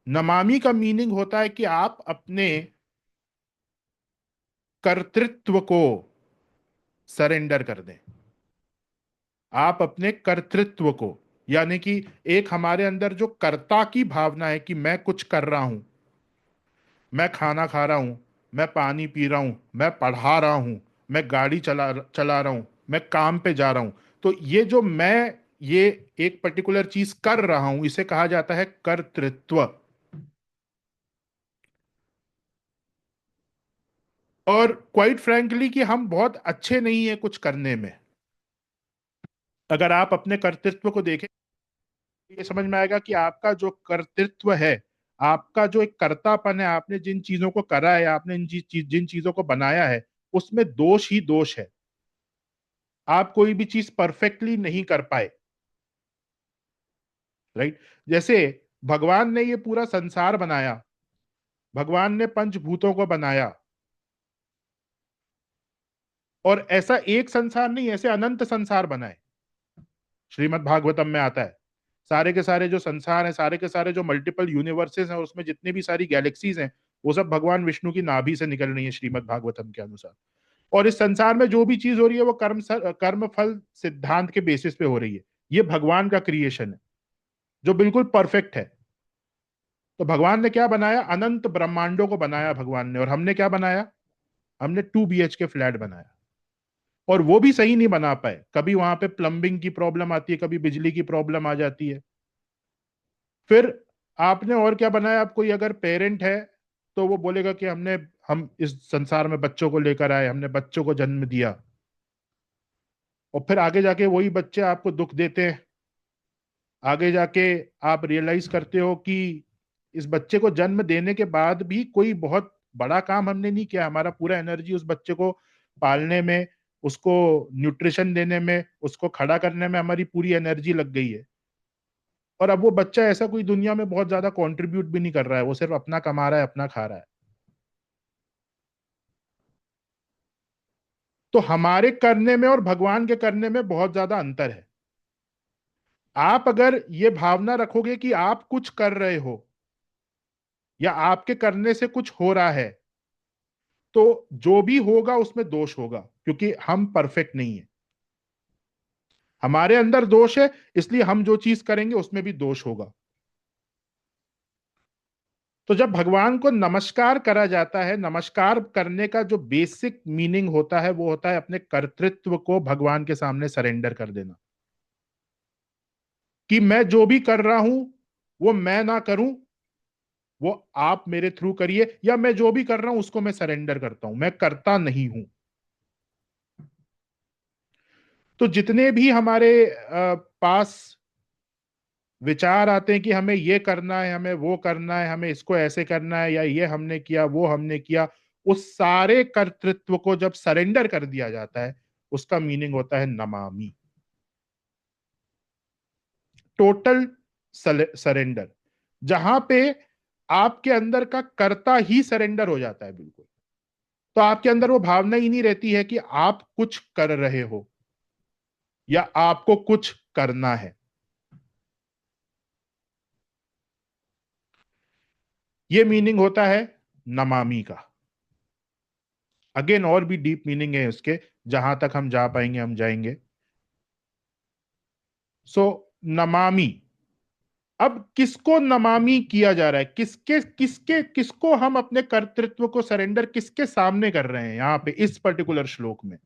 A: नमामि का मीनिंग होता है कि आप अपने कर्तृत्व को सरेंडर कर दें। आप अपने कर्तृत्व को, यानी कि एक हमारे अंदर जो कर्ता की भावना है कि मैं कुछ कर रहा हूं, मैं खाना खा रहा हूं, मैं पानी पी रहा हूं, मैं पढ़ा रहा हूं, मैं गाड़ी चला चला रहा हूं, मैं काम पे जा रहा हूं, तो ये जो मैं ये एक पर्टिकुलर चीज कर रहा हूं, इसे कहा जाता है कर्तृत्व। और क्वाइट फ्रैंकली कि हम बहुत अच्छे नहीं है कुछ करने में। अगर आप अपने कर्तृत्व को देखें, ये समझ में आएगा कि आपका जो कर्तृत्व है, आपका जो एक कर्तापन है, आपने जिन चीजों को करा है, आपने जिन चीजों को बनाया है, उसमें दोष ही दोष है। आप कोई भी चीज परफेक्टली नहीं कर पाए। राइट? जैसे भगवान ने ये पूरा संसार बनाया, भगवान ने पंचभूतों को बनाया, और ऐसा एक संसार नहीं, ऐसे अनंत संसार बनाए। श्रीमद् भागवतम में आता है सारे के सारे जो संसार हैं, सारे के सारे जो मल्टीपल यूनिवर्सेस हैं, उसमें जितनी भी सारी गैलेक्सीज हैं, वो सब भगवान विष्णु की नाभि से निकल रही है श्रीमद् भागवतम के अनुसार। और इस संसार में जो भी चीज हो रही है वो कर्म फल सिद्धांत के बेसिस पे हो रही है। ये भगवान का क्रिएशन है जो बिल्कुल परफेक्ट है। तो भगवान ने क्या बनाया? अनंत ब्रह्मांडों को बनाया भगवान ने। और हमने क्या बनाया? हमने 2 BHK फ्लैट बनाया। और वो भी सही नहीं बना पाए, कभी वहां पे प्लम्बिंग की प्रॉब्लम आती है, कभी बिजली की प्रॉब्लम आ जाती है। फिर आपने और क्या बनाया? आप कोई अगर पेरेंट है तो वो बोलेगा कि हम इस संसार में बच्चों को लेकर आए, हमने बच्चों को जन्म दिया, और फिर आगे जाके वही बच्चे आपको दुख देते हैं। आगे जाके आप रियलाइज करते हो कि इस बच्चे को जन्म देने के बाद भी कोई बहुत बड़ा काम हमने नहीं किया। हमारा पूरा एनर्जी उस बच्चे को पालने में, उसको न्यूट्रिशन देने में, उसको खड़ा करने में हमारी पूरी एनर्जी लग गई है। और अब वो बच्चा ऐसा कोई दुनिया में बहुत ज्यादा कंट्रीब्यूट भी नहीं कर रहा है, वो सिर्फ अपना कमा रहा है, अपना खा रहा है। तो हमारे करने में और भगवान के करने में बहुत ज्यादा अंतर है। आप अगर ये भावना रखोगे कि आप कुछ कर रहे हो या आपके करने से कुछ हो रहा है, तो जो भी होगा उसमें दोष होगा, क्योंकि हम परफेक्ट नहीं है। हमारे अंदर दोष है, इसलिए हम जो चीज करेंगे उसमें भी दोष होगा। तो जब भगवान को नमस्कार करा जाता है, नमस्कार करने का जो बेसिक मीनिंग होता है वो होता है अपने कर्तृत्व को भगवान के सामने सरेंडर कर देना। कि मैं जो भी कर रहा हूं वो मैं ना करूं, वो आप मेरे थ्रू करिए, या मैं जो भी कर रहा हूं उसको मैं सरेंडर करता हूं, मैं करता नहीं हूं। तो जितने भी हमारे पास विचार आते हैं कि हमें ये करना है, हमें वो करना है, हमें इसको ऐसे करना है, या ये हमने किया, वो हमने किया, उस सारे कर्तृत्व को जब सरेंडर कर दिया जाता है, उसका मीनिंग होता है नमामि। टोटल सरेंडर, जहां पे आपके अंदर का कर्ता ही सरेंडर हो जाता है बिल्कुल। तो आपके अंदर वो भावना ही नहीं रहती है कि आप कुछ कर रहे हो या आपको कुछ करना है। ये मीनिंग होता है नमामि का। अगेन और भी डीप मीनिंग है उसके, जहां तक हम जा पाएंगे हम जाएंगे। सो नमामि, अब किसको नमामि किया जा रहा है? किसके किसके किसको हम अपने कर्तृत्व को सरेंडर किसके सामने कर रहे हैं यहां पे इस पर्टिकुलर श्लोक में?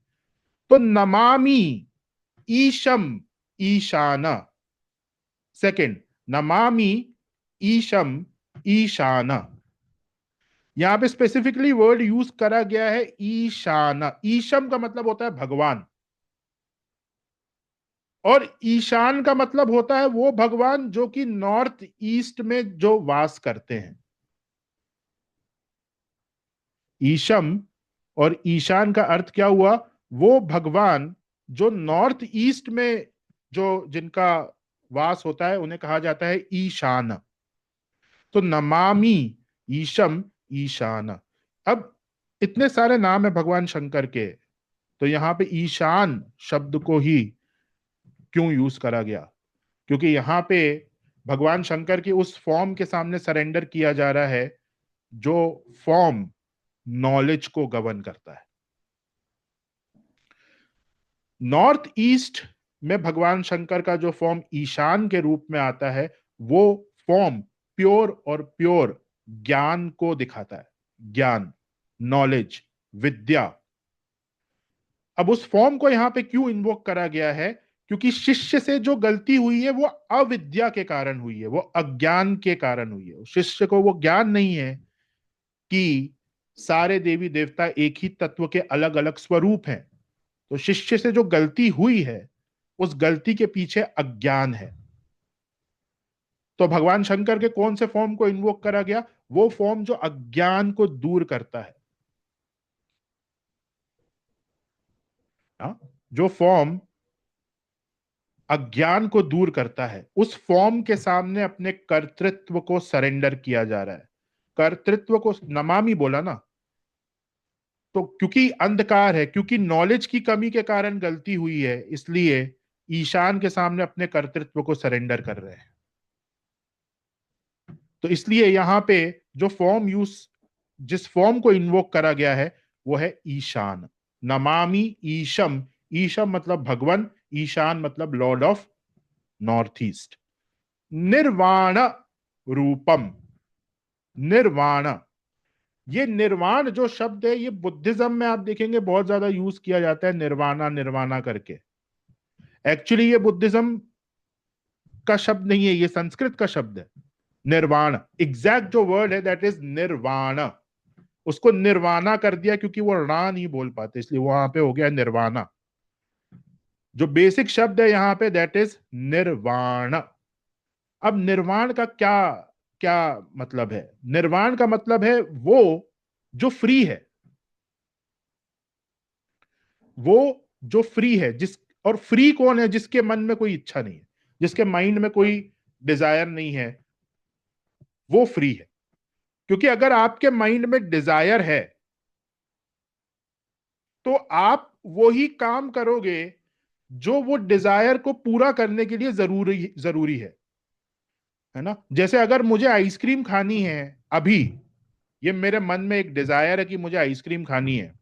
A: तो नमामि ईशम ईशाना, सेकंड, नमामि ईशम ईशान। यहां पे स्पेसिफिकली वर्ड यूज करा गया है ईशान। ईशम का मतलब होता है भगवान, और ईशान का मतलब होता है वो भगवान जो कि नॉर्थ ईस्ट में जो वास करते हैं। ईशम और ईशान का अर्थ क्या हुआ? वो भगवान जो नॉर्थ ईस्ट में जो जिनका वास होता है उन्हें कहा जाता है ईशान। तो नमामि ईशम ईशान। अब इतने सारे नाम है भगवान शंकर के, तो यहां पे ईशान शब्द को ही क्यों यूज करा गया? क्योंकि यहां पे भगवान शंकर की उस फॉर्म के सामने सरेंडर किया जा रहा है जो फॉर्म नॉलेज को गवर्न करता है। नॉर्थ ईस्ट में भगवान शंकर का जो फॉर्म ईशान के रूप में आता है, वो फॉर्म प्योर और प्योर ज्ञान को दिखाता है। ज्ञान, नॉलेज, विद्या। अब उस फॉर्म को यहां पे क्यों इन्वोक करा गया है? क्योंकि शिष्य से जो गलती हुई है वो अविद्या के कारण हुई है, वो अज्ञान के कारण हुई है। शिष्य को वो ज्ञान नहीं है कि सारे देवी देवता एक ही तत्व के अलग अलग स्वरूप हैं। तो शिष्य से जो गलती हुई है, उस गलती के पीछे अज्ञान है। तो भगवान शंकर के कौन से फॉर्म को इन्वोक करा गया? वो फॉर्म जो अज्ञान को दूर करता है। हाँ? जो फॉर्म अज्ञान को दूर करता है, उस फॉर्म के सामने अपने कर्तृत्व को सरेंडर किया जा रहा है। कर्तृत्व को नमामि बोला ना, तो क्योंकि अंधकार है, क्योंकि नॉलेज की कमी के कारण गलती हुई है, इसलिए ईशान के सामने अपने कर्तृत्व को सरेंडर कर रहे हैं। तो इसलिए यहां पे जो फॉर्म यूज, जिस फॉर्म को इन्वोक करा गया है, वो है ईशान। नमामि ईशम। ईशम मतलब भगवान, ईशान मतलब लॉर्ड ऑफ नॉर्थ ईस्ट। निर्वाण रूपम। निर्वाण, ये निर्वाण जो शब्द है, ये बुद्धिज्म में आप देखेंगे बहुत ज्यादा यूज किया जाता है, निर्वाणा निर्वाणा करके। एक्चुअली ये बुद्धिज्म का शब्द नहीं है, ये संस्कृत का शब्द है। निर्वाण, एग्जैक्ट जो वर्ड है दैट इज निर्वाण। उसको निर्वाणा कर दिया क्योंकि वो रा नहीं बोल पाते, इसलिए वहां पे हो गया निर्वाणा। जो बेसिक शब्द है यहां पे दैट इज निर्वाण। अब निर्वाण का क्या क्या मतलब है? निर्वाण का मतलब है वो जो फ्री है, वो जो फ्री है, जिस, और फ्री कौन है? जिसके मन में कोई इच्छा नहीं है, जिसके माइंड में कोई डिजायर नहीं है, वो फ्री है। क्योंकि अगर आपके माइंड में डिजायर है तो आप वही काम करोगे जो वो डिजायर को पूरा करने के लिए जरूरी जरूरी है ना? जैसे अगर मुझे आइसक्रीम खानी है अभी, ये मेरे मन में एक डिजायर है कि मुझे आइसक्रीम खानी है,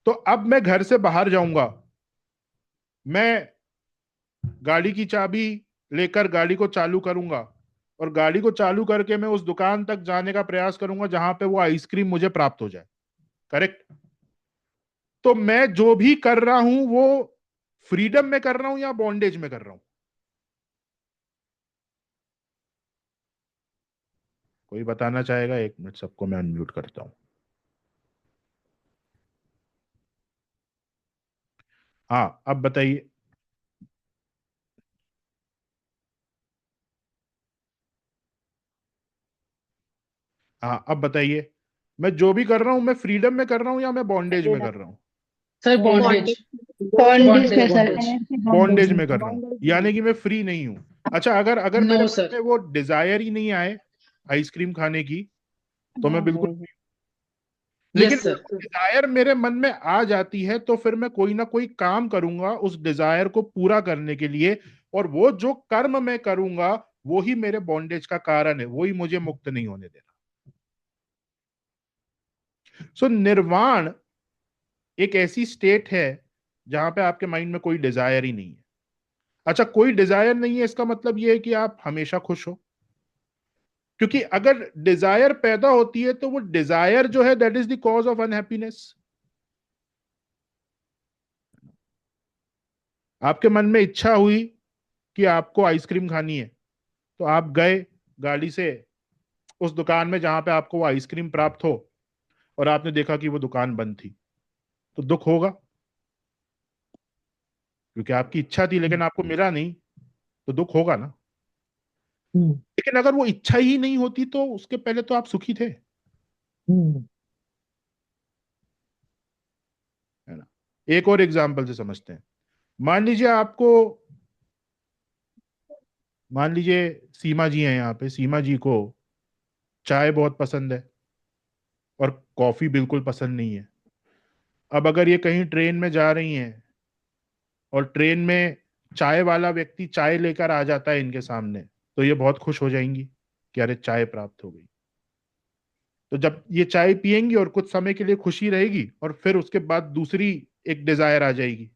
A: तो अब मैं घर से बाहर जाऊंगा, मैं गाड़ी की चाबी लेकर गाड़ी को चालू करूंगा, और गाड़ी को चालू करके मैं उस दुकान तक जाने का प्रयास करूंगा जहां पे वो आइसक्रीम मुझे प्राप्त हो जाए। करेक्ट? तो मैं जो भी कर रहा हूं वो फ्रीडम में कर रहा हूं या बॉन्डेज में कर रहा हूं? कोई बताना चाहेगा? 1 मिनट, सबको मैं अनम्यूट करता हूं। हाँ, अब बताइए। हाँ, अब बताइए, मैं जो भी कर रहा हूं मैं फ्रीडम में कर रहा हूं या मैं बॉन्डेज में कर रहा हूं?
C: Sir bondage.
B: बॉन्डेज।
D: बॉन्डेज में
C: बॉन्डेज
D: सर।
C: बॉन्डेज।
A: बॉन्डेज में कर रहा हूं, यानी कि मैं फ्री नहीं हूं। अच्छा, अगर अगर मेरे
C: नो
A: मन
C: सर।
A: में वो डिजायर ही नहीं आए आइसक्रीम खाने की, तो मैं बिल्कुल, लेकिन
C: यस सर।
A: डिजायर मेरे मन में आ जाती है तो फिर मैं कोई ना कोई काम करूंगा उस डिजायर को पूरा करने के लिए, और वो जो कर्म मैं करूंगा वो ही मेरे बॉन्डेज का कारण है, वो ही मुझे मुक्त नहीं होने देना। सो निर्वाण एक ऐसी स्टेट है जहां पे आपके माइंड में कोई डिजायर ही नहीं है। अच्छा, कोई डिजायर नहीं है इसका मतलब ये है कि आप हमेशा खुश हो? क्योंकि अगर डिजायर पैदा होती है तो वो डिजायर जो है that is the cause of unhappiness. आपके मन में इच्छा हुई कि आपको आइसक्रीम खानी है, तो आप गए गाड़ी से उस दुकान में जहां पे आपको वो आइसक्रीम प्राप्त हो, और आपने देखा कि वो दुकान बंद थी, तो दुख होगा, क्योंकि आपकी इच्छा थी लेकिन आपको मिला नहीं, तो दुख होगा ना।
C: हम्म,
A: लेकिन अगर वो इच्छा ही नहीं होती तो उसके पहले तो आप सुखी थे,
C: हम्म,
A: है ना। एक और एग्जाम्पल से समझते हैं। मान लीजिए आपको, मान लीजिए सीमा जी हैं यहाँ पे, सीमा जी को चाय बहुत पसंद है और कॉफी बिल्कुल पसंद नहीं है। अब अगर ये कहीं ट्रेन में जा रही हैं और ट्रेन में चाय वाला व्यक्ति चाय लेकर आ जाता है इनके सामने, तो ये बहुत खुश हो जाएंगी कि अरे चाय प्राप्त हो गई। तो जब ये चाय पिएंगी और कुछ समय के लिए खुशी रहेगी, और फिर उसके बाद दूसरी एक डिजायर आ जाएगी,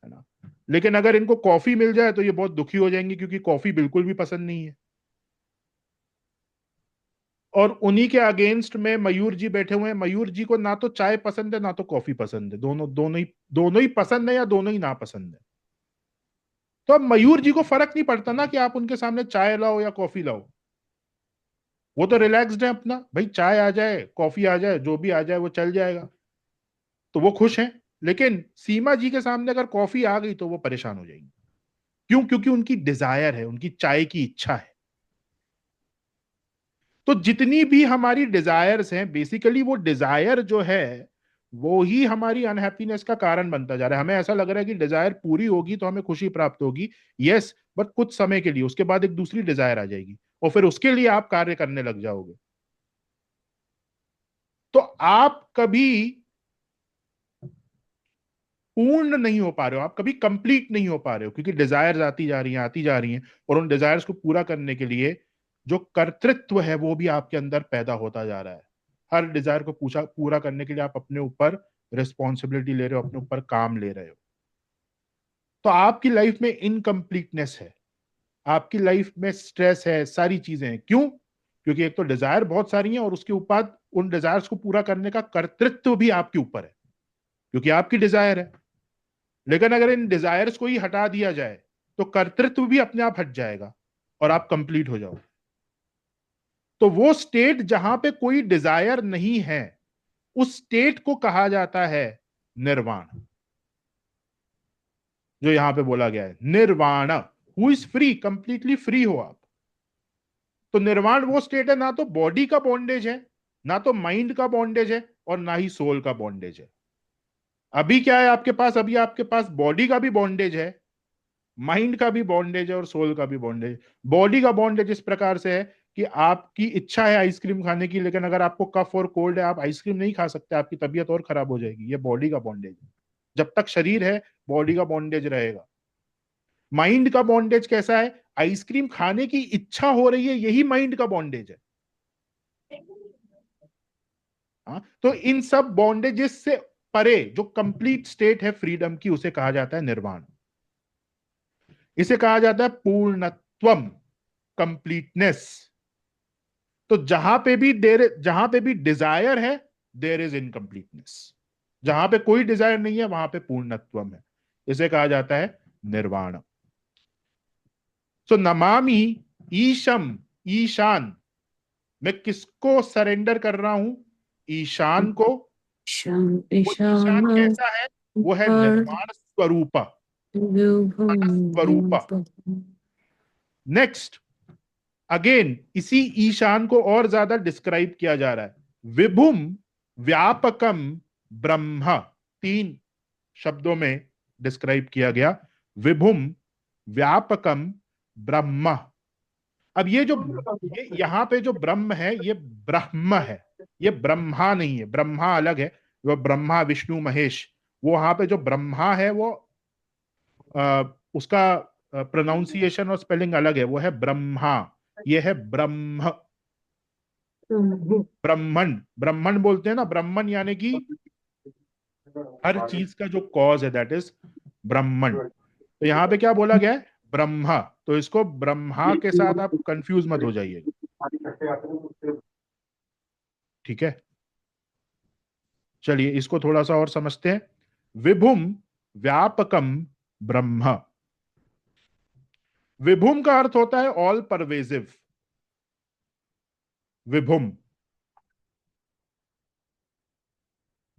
A: है ना। लेकिन अगर इनको कॉफी मिल जाए तो ये बहुत दुखी हो जाएंगी, क्योंकि कॉफी बिल्कुल भी पसंद नहीं है। और उन्हीं के अगेंस्ट में मयूर जी बैठे हुए हैं। मयूर जी को ना तो चाय पसंद है ना तो कॉफी पसंद है, दोनों ही पसंद है या दोनों ही नापसंद है। तो अब मयूर जी को फर्क नहीं पड़ता ना कि आप उनके सामने चाय लाओ या कॉफी लाओ, वो तो रिलैक्स्ड है अपना, भाई चाय आ जाए कॉफी आ जाए जो भी आ जाए वो चल जाएगा, तो वो खुश हैं। लेकिन सीमा जी के सामने अगर कॉफी आ गई तो वो परेशान हो जाएंगी। क्यों? क्योंकि उनकी डिजायर है, उनकी चाय की इच्छा है। तो जितनी भी हमारी डिजायर्स हैं, बेसिकली वो डिजायर जो है वो ही हमारी अनहैप्पीनेस का कारण बनता जा रहा है। हमें ऐसा लग रहा है कि डिजायर पूरी होगी तो हमें खुशी प्राप्त होगी, यस, बट कुछ समय के लिए, उसके बाद एक दूसरी डिजायर आ जाएगी और फिर उसके लिए आप कार्य करने लग जाओगे। तो आप कभी पूर्ण नहीं हो पा रहे हो, आप कभी कंप्लीट नहीं हो पा रहे हो, क्योंकि डिजायर्स आती जा रही हैं आती जा रही हैं, और उन डिजायर्स को पूरा करने के लिए जो कर्तृत्व है वो भी आपके अंदर पैदा होता जा रहा है। हर डिजायर को पूरा करने के लिए आप अपने ऊपर रिस्पॉन्सिबिलिटी ले रहे हो, अपने ऊपर काम ले रहे हो। तो आपकी लाइफ में इनकम्प्लीटनेस है, आपकी लाइफ में स्ट्रेस है, सारी चीजें हैं। क्यों? क्योंकि एक तो डिजायर बहुत सारी हैं और उसके ऊपर उन डिजायर्स को पूरा करने का कर्तृत्व भी आपके ऊपर है, क्योंकि आपकी डिजायर है। लेकिन अगर इन डिजायर्स को ही हटा दिया जाए तो कर्तृत्व भी अपने आप हट जाएगा और आप कंप्लीट हो जाओ। तो वो स्टेट जहां पे कोई डिजायर नहीं है, उस स्टेट को कहा जाता है निर्वाण, जो यहां पे बोला गया है निर्वाण, who is free, completely free हो आप। तो निर्वाण वो स्टेट है, ना तो बॉडी का बॉन्डेज है, ना तो माइंड का बॉन्डेज है, और ना ही सोल का बॉन्डेज है। अभी क्या है आपके पास? अभी आपके पास बॉडी का भी बॉन्डेज है, माइंड का भी बॉन्डेज है, और सोल का भी बॉन्डेज। बॉडी का बॉन्डेज इस प्रकार से है कि आपकी इच्छा है आइसक्रीम खाने की, लेकिन अगर आपको कफ और कोल्ड है आप आइसक्रीम नहीं खा सकते, आपकी तबीयत और खराब हो जाएगी, ये बॉडी का बॉन्डेज है। जब तक शरीर है बॉडी का बॉन्डेज रहेगा। माइंड का बॉन्डेज कैसा है? आइसक्रीम खाने की इच्छा हो रही है, यही माइंड का बॉन्डेज है। हाँ, तो इन सब बॉन्डेजेस से परे जो कंप्लीट स्टेट है फ्रीडम की, उसे कहा जाता है निर्वाण। इसे कहा जाता है पूर्णत्वम, कंप्लीटनेस। तो जहां पे भी डिजायर है, देर इज इनकम्प्लीटनेस। जहां पे कोई डिजायर नहीं है वहां पे पूर्णत्वम है, इसे कहा जाता है निर्वाण। सो नमामि ईशम, ईशान, मैं किसको सरेंडर कर रहा हूं? ईशान को। वो ईशान
C: ईशान
A: कैसा है? वो है निर्वाण स्वरूप, स्वरूप। नेक्स्ट, अगेन इसी ईशान को और ज्यादा डिस्क्राइब किया जा रहा है। विभुम व्यापकम ब्रह्म, तीन शब्दों में डिस्क्राइब किया गया। विभुम व्यापकम ब्रह्म। अब ये यहां पे जो ब्रह्म है ये ब्रह्म है, ये ब्रह्मा नहीं है। ब्रह्मा अलग है, वो ब्रह्मा विष्णु महेश। वो वहां पे जो ब्रह्मा है वो उसका प्रोनाउंसिएशन और स्पेलिंग अलग है, वो है ब्रह्मा। ये है ब्रह्म, ब्रह्मन। ब्रह्मन बोलते हैं ना, ब्रह्मन यानी कि हर चीज का जो कॉज है, दैट इज ब्रह्मन। तो यहाँ पे क्या बोला गया है? ब्रह्मा। तो इसको ब्रह्मा के साथ आप कंफ्यूज मत हो जाइए, ठीक है। चलिए इसको थोड़ा सा और समझते हैं। विभुम व्यापकम ब्रह्म। विभुम का अर्थ होता है ऑल परवेजिव। विभुम,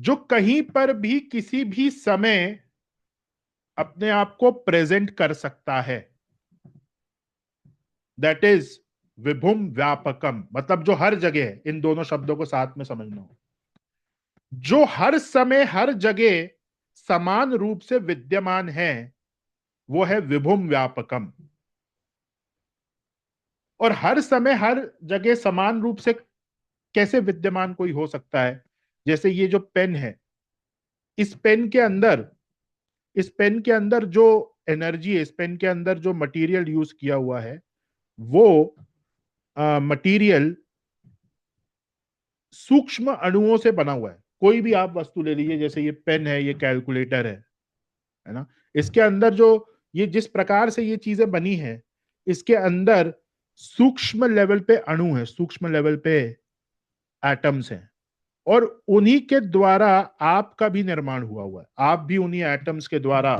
A: जो कहीं पर भी किसी भी समय अपने आप को प्रेजेंट कर सकता है, दैट इज विभुम व्यापकम। मतलब जो हर जगह है, इन दोनों शब्दों को साथ में समझना हो, जो हर समय हर जगह समान रूप से विद्यमान है, वो है विभुम व्यापकम। और हर समय हर जगह समान रूप से कैसे विद्यमान कोई हो सकता है? जैसे ये जो पेन है, इस पेन के अंदर, इस पेन के अंदर जो एनर्जी है, इस पेन के अंदर जो मटेरियल यूज किया हुआ है, वो मटेरियल सूक्ष्म अणुओं से बना हुआ है। कोई भी आप वस्तु ले लीजिए, जैसे ये पेन है, ये कैलकुलेटर है ना। इसके अंदर जो ये जिस प्रकार से ये चीजें बनी है, इसके अंदर सूक्ष्म लेवल पे अणु है, सूक्ष्म लेवल पे एटम्स हैं, और उन्हीं के द्वारा आपका भी निर्माण हुआ है। आप भी उन्हीं एटम्स के द्वारा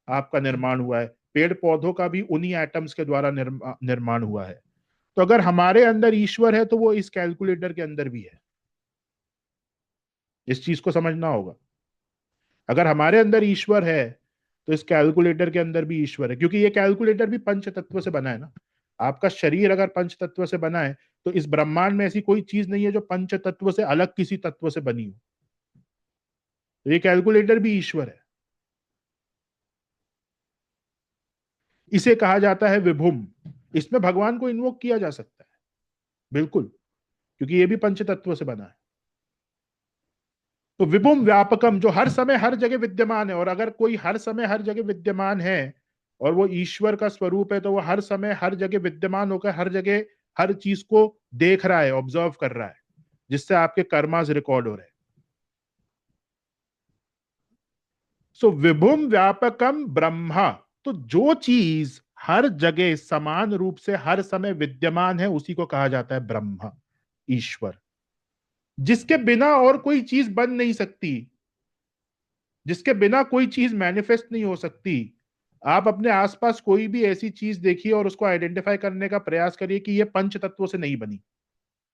A: आपका निर्माण हुआ है। पेड़ पौधों का भी उन्हीं एटम्स के द्वारा निर्माण हुआ है। तो अगर हमारे अंदर ईश्वर है, तो वो इस कैलकुलेटर के अंदर भी है। इस चीज को समझना होगा। अगर हमारे अंदर ईश्वर है, तो इस कैलकुलेटर के अंदर भी ईश्वर है, क्योंकि ये कैलकुलेटर भी पंच तत्व से बना है ना। आपका शरीर अगर पंच तत्व से बना है, तो इस ब्रह्मांड में ऐसी कोई चीज नहीं है जो पंच तत्व से अलग किसी तत्व से बनी हो। तो ये कैलकुलेटर भी ईश्वर है। इसे कहा जाता है विभुम। इसमें भगवान को इन्वोक किया जा सकता है, बिल्कुल, क्योंकि ये भी पंच तत्व से बना है। तो विभुम व्यापकम, जो हर समय हर जगह विद्यमान है। और अगर कोई हर समय हर जगह विद्यमान है और वो ईश्वर का स्वरूप है, तो वो हर समय हर जगह विद्यमान होकर हर जगह हर चीज को देख रहा है, ऑब्जर्व कर रहा है, जिससे आपके कर्मास रिकॉर्ड हो रहे हैं। सो विभुम व्यापकम ब्रह्मा, तो जो चीज हर जगह समान रूप से हर समय विद्यमान है, उसी को कहा जाता है ब्रह्मा, ईश्वर, जिसके बिना और कोई चीज बन नहीं सकती, जिसके बिना कोई चीज मैनिफेस्ट नहीं हो सकती। आप अपने आसपास कोई भी ऐसी चीज देखिए और उसको आइडेंटिफाई करने का प्रयास करिए कि यह पंच तत्वों से नहीं बनी,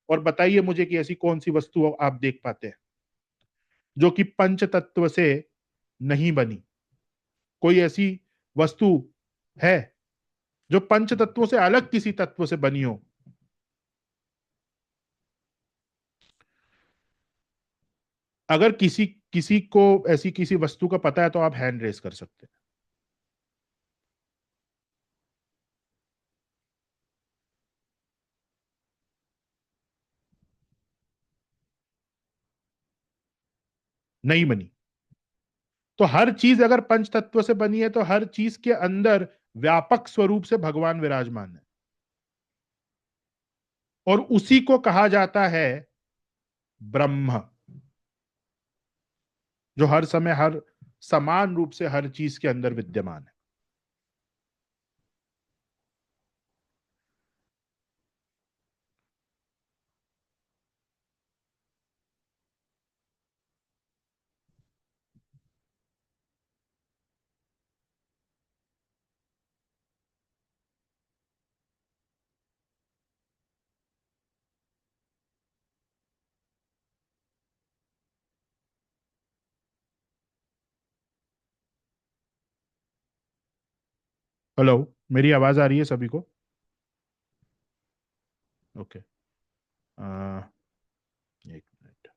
A: और बताइए मुझे कि ऐसी कौन सी वस्तु आप देख पाते हैं जो कि पंच तत्व से नहीं बनी। कोई ऐसी वस्तु है जो पंच तत्वों से अलग किसी तत्व से बनी हो? अगर किसी किसी को ऐसी किसी वस्तु का पता है, तो आप हैंड रेस कर सकते हैं। नहीं बनी। तो हर चीज अगर पंच तत्व से बनी है, तो हर चीज के अंदर व्यापक स्वरूप से भगवान विराजमान है, और उसी को कहा जाता है ब्रह्म, जो हर समय हर समान रूप से हर चीज के अंदर विद्यमान है। हेलो, मेरी आवाज आ रही है सभी को? ओके। एक मिनट।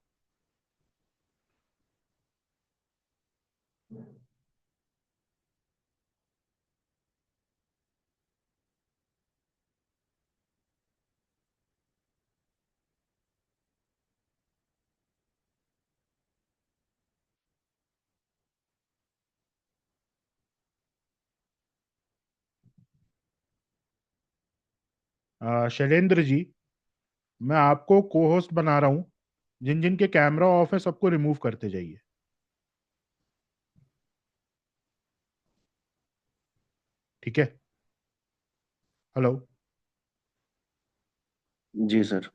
A: शैलेंद्र जी, मैं आपको को होस्ट बना रहा हूं। जिन जिन के कैमरा ऑफ है, सबको रिमूव करते जाइए। ठीक है? हेलो।
D: जी सर।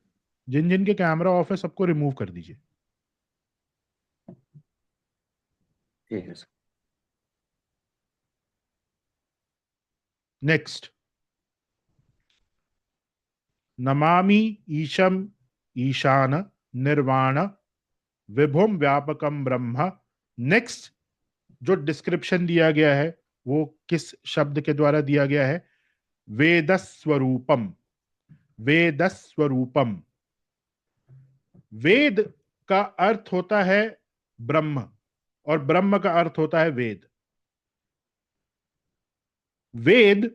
A: जिन जिन के कैमरा ऑफ है, सबको रिमूव कर दीजिए।
D: ठीक है सर।
A: नेक्स्ट। नमामि ईशम ईशान निर्वाण विभुम व्यापकम ब्रह्म। नेक्स्ट जो डिस्क्रिप्शन दिया गया है वो किस शब्द के द्वारा दिया गया है? वेदस्वरूपम। वेदस्वरूपम। वेद का अर्थ होता है ब्रह्म, और ब्रह्म का अर्थ होता है वेद। वेद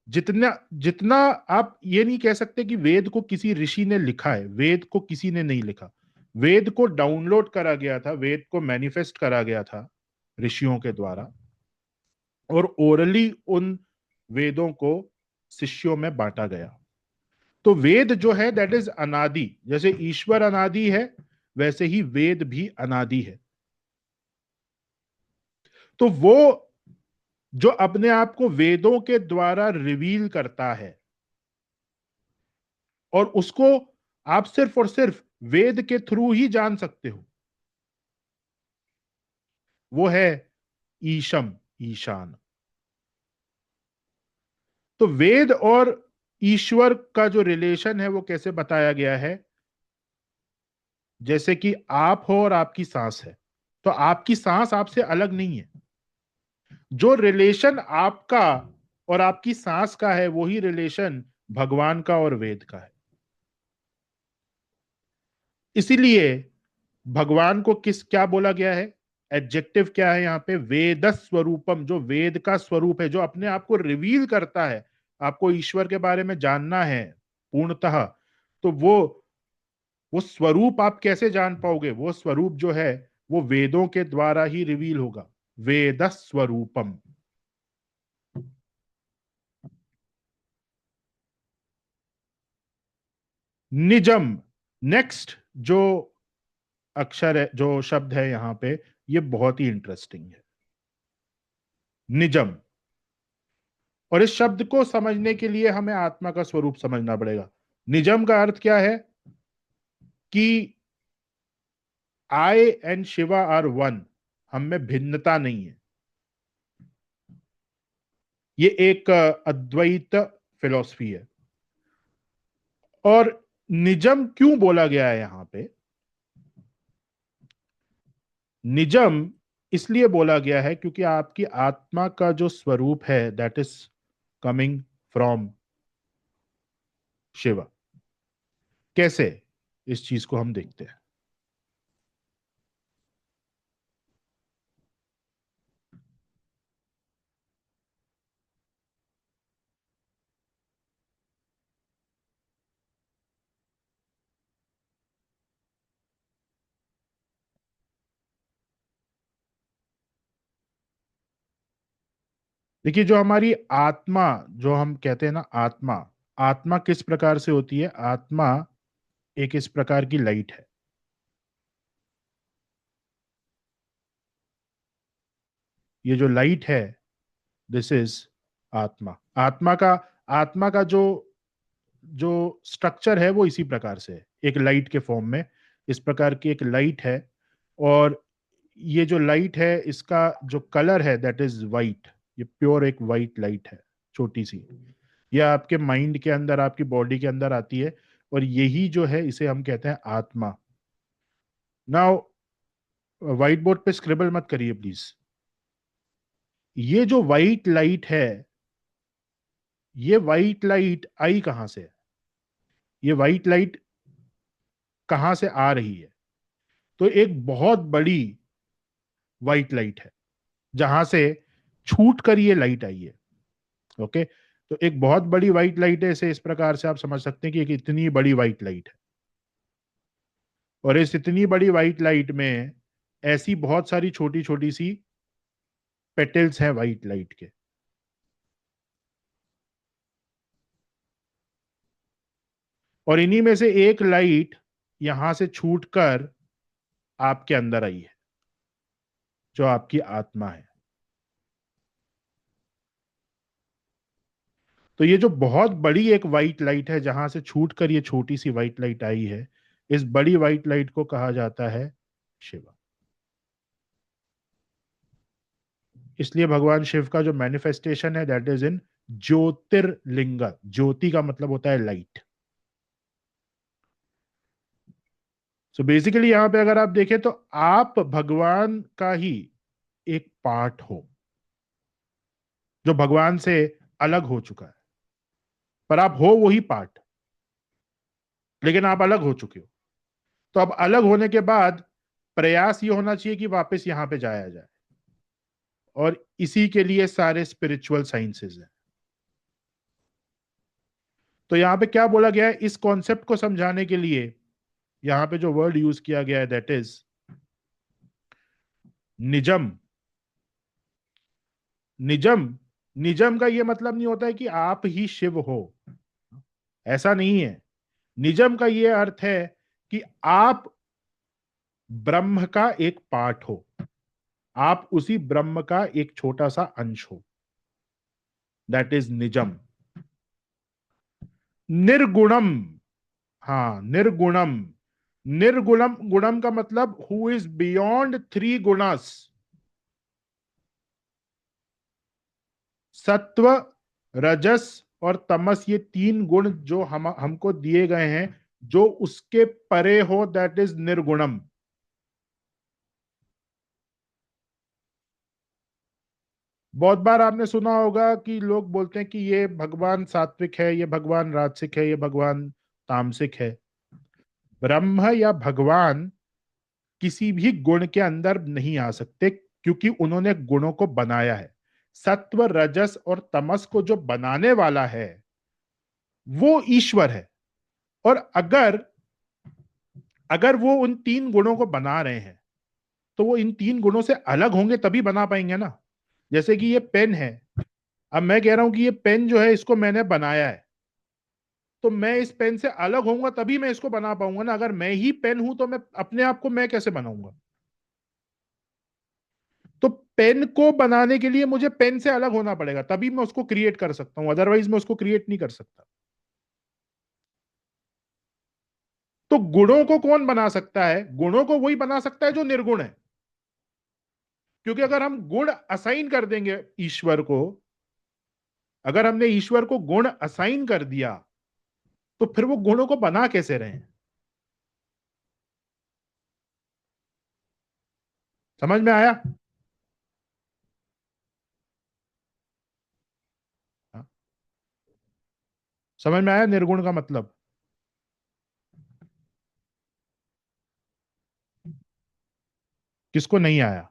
A: जितना जितना आप ये नहीं कह सकते कि वेद को किसी ऋषि ने लिखा है, वेद को किसी ने नहीं लिखा। वेद को डाउनलोड करा गया था, वेद को मैनिफेस्ट करा गया था ऋषियों के द्वारा, और ओरली उन वेदों को शिष्यों में बांटा गया। तो वेद जो है दैट इज अनादि। जैसे ईश्वर अनादि है, वैसे ही वेद भी अनादि है। तो वो जो अपने आप को वेदों के द्वारा रिवील करता है, और उसको आप सिर्फ और सिर्फ वेद के थ्रू ही जान सकते हो, वो है ईशम ईशान। तो वेद और ईश्वर का जो रिलेशन है वो कैसे बताया गया है? जैसे कि आप हो और आपकी सांस है, तो आपकी सांस आपसे अलग नहीं है। जो रिलेशन आपका और आपकी सांस का है, वही रिलेशन भगवान का और वेद का है। इसीलिए भगवान को किस क्या बोला गया है? एडजेक्टिव क्या है यहाँ पे? वेद स्वरूपम, जो वेद का स्वरूप है, जो अपने आप को रिवील करता है। आपको ईश्वर के बारे में जानना है पूर्णतः, तो वो स्वरूप आप कैसे जान पाओगे? वो स्वरूप जो है वो वेदों के द्वारा ही रिवील होगा। वेद स्वरूपम। निजम। नेक्स्ट जो अक्षर है, जो शब्द है यहाँ पे, ये बहुत ही इंटरेस्टिंग है। निजम। और इस शब्द को समझने के लिए हमें आत्मा का स्वरूप समझना पड़ेगा। निजम का अर्थ क्या है? कि आई एंड शिवा आर वन, हम में भिन्नता नहीं है। ये एक अद्वैत फिलॉसफी है। और निजम क्यों बोला गया है यहां पे? निजम इसलिए बोला गया है क्योंकि आपकी आत्मा का जो स्वरूप है that is coming from Shiva. कैसे? इस चीज को हम देखते हैं। देखिए, जो हमारी आत्मा, जो हम कहते हैं ना आत्मा, आत्मा किस प्रकार से होती है? आत्मा एक इस प्रकार की लाइट है। ये जो लाइट है, दिस इज आत्मा। आत्मा का जो जो स्ट्रक्चर है वो इसी प्रकार से है, एक लाइट के फॉर्म में। इस प्रकार की एक लाइट है। और ये जो लाइट है, इसका जो कलर है दैट इज वाइट। ये प्योर एक वाइट लाइट है, छोटी सी। ये आपके माइंड के अंदर, आपकी बॉडी के अंदर आती है, और यही जो है इसे हम कहते हैं आत्मा। नाउ व्हाइट बोर्ड पे स्क्रिबल मत करिए प्लीज। ये जो वाइट लाइट है, ये वाइट लाइट आई कहां से है? ये वाइट लाइट कहां से आ रही है? तो एक बहुत बड़ी वाइट लाइट है जहां से छूट कर ये लाइट आई है। ओके, तो एक बहुत बड़ी व्हाइट लाइट है, इसे इस प्रकार से आप समझ सकते हैं कि एक इतनी बड़ी व्हाइट लाइट है। और इस इतनी बड़ी व्हाइट लाइट में ऐसी बहुत सारी छोटी छोटी सी पेटल्स हैं व्हाइट लाइट के। और इन्हीं में से एक लाइट यहां से छूटकर आपके अंदर आई है, जो आपकी आत्मा है। तो ये जो बहुत बड़ी एक व्हाइट लाइट है, जहां से छूटकर ये छोटी सी व्हाइट लाइट आई है, इस बड़ी व्हाइट लाइट को कहा जाता है शिवा। इसलिए भगवान शिव का जो मैनिफेस्टेशन है दैट इज इन ज्योतिर्लिंग। ज्योति का मतलब होता है लाइट। सो बेसिकली यहां पे अगर आप देखें तो आप भगवान का ही एक पार्ट हो जो भगवान से अलग हो चुका है, पर आप हो वही पार्ट, लेकिन आप अलग हो चुके हो। तो अब अलग होने के बाद प्रयास ये होना चाहिए कि वापस यहां पे जाया जाए, और इसी के लिए सारे स्पिरिचुअल साइंसेज हैं। तो यहां पे क्या बोला गया है इस कॉन्सेप्ट को समझाने के लिए, यहां पे जो वर्ड यूज किया गया है दैट इज निजम। निजम, निजम का यह मतलब नहीं होता है कि आप ही शिव हो, ऐसा नहीं है। निजम का यह अर्थ है कि आप ब्रह्म का एक पार्ट हो, आप उसी ब्रह्म का एक छोटा सा अंश हो, दैट इज निजम। निर्गुणम, हाँ निर्गुणम। निर्गुणम, गुणम का मतलब हु इज बियॉन्ड थ्री गुणस, सत्व, रजस और तमस, ये तीन गुण जो हमको दिए गए हैं, जो उसके परे हो दैट इज निर्गुणम। बहुत बार आपने सुना होगा कि लोग बोलते हैं कि ये भगवान सात्विक है, ये भगवान राजसिक है, ये भगवान तामसिक है। ब्रह्म या भगवान किसी भी गुण के अंदर नहीं आ सकते, क्योंकि उन्होंने गुणों को बनाया है। सत्व, रजस और तमस को जो बनाने वाला है वो ईश्वर है। और अगर अगर वो उन तीन गुणों को बना रहे हैं तो वो इन तीन गुणों से अलग होंगे तभी बना पाएंगे ना। जैसे कि ये पेन है, अब मैं कह रहा हूं कि ये पेन जो है इसको मैंने बनाया है, तो मैं इस पेन से अलग होऊंगा तभी मैं इसको बना पाऊंगा ना। अगर मैं ही पेन हूं तो मैं अपने आप को मैं कैसे बनाऊंगा? तो पेन को बनाने के लिए मुझे पेन से अलग होना पड़ेगा, तभी मैं उसको क्रिएट कर सकता हूं, अदरवाइज मैं उसको क्रिएट नहीं कर सकता। तो गुणों को कौन बना सकता है? गुणों को वही बना सकता है जो निर्गुण है। क्योंकि अगर हम गुण असाइन कर देंगे ईश्वर को, अगर हमने ईश्वर को गुण असाइन कर दिया, तो फिर वो गुणों को बना कैसे रहे हैं? समझ में आया? हाँ, समझ में आया निर्गुण का मतलब? किसको नहीं आया?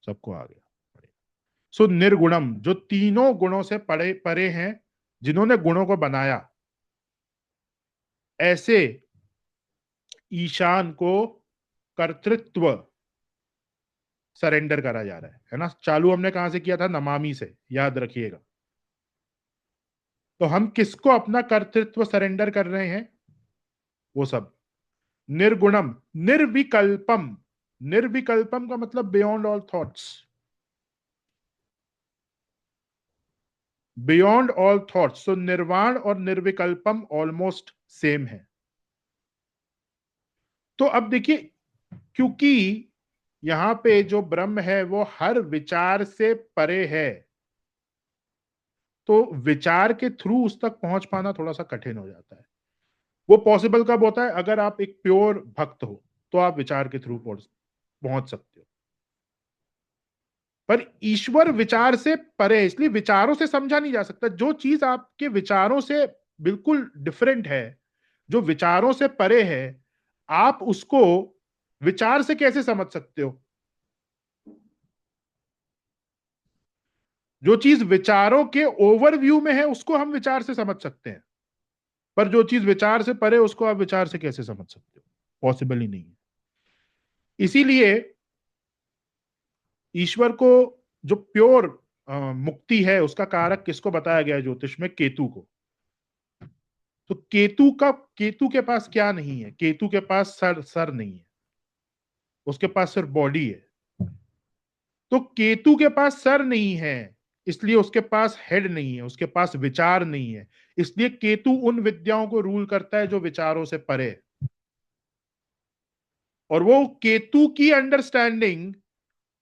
A: सबको आ गया। सो निर्गुणम, जो तीनों गुणों से परे परे हैं, जिन्होंने गुणों को बनाया, ऐसे ईशान को कर्तृत्व सरेंडर करा जा रहा है ना। चालू हमने कहां से किया था? नमामि से, याद रखिएगा। तो हम किसको अपना कर्तृत्व सरेंडर कर रहे हैं? वो सब निर्गुणम, निर्विकल्पम। निर्विकल्पम का मतलब beyond all thoughts, beyond all thoughts. तो निर्वाण और निर्विकल्पम ऑलमोस्ट सेम है। तो अब देखिए, क्योंकि यहां पे जो ब्रह्म है वो हर विचार से परे है, तो विचार के थ्रू उस तक पहुंच पाना थोड़ा सा कठिन हो जाता है। वो पॉसिबल कब होता है? अगर आप एक प्योर भक्त हो तो आप विचार के थ्रू पहुंच सकते हो। पर ईश्वर विचार से परे है, इसलिए विचारों से समझा नहीं जा सकता। जो चीज आपके विचारों से बिल्कुल डिफरेंट है, जो विचारों से परे है, आप उसको विचार से कैसे समझ सकते हो? जो चीज विचारों के ओवरव्यू में है उसको हम विचार से समझ सकते हैं, पर जो चीज विचार से परे उसको आप विचार से कैसे समझ सकते हो? पॉसिबल ही नहीं है। इसीलिए ईश्वर को जो प्योर मुक्ति है उसका कारक किसको बताया गया है ज्योतिष में? केतु को। तो केतु के पास क्या नहीं है? केतु के पास सर नहीं है, उसके पास सिर्फ बॉडी है। तो केतु के पास सर नहीं है, इसलिए उसके पास हेड नहीं है, उसके पास विचार नहीं है। इसलिए केतु उन विद्याओं को रूल करता है जो विचारों से परे है। और वो केतु की अंडरस्टैंडिंग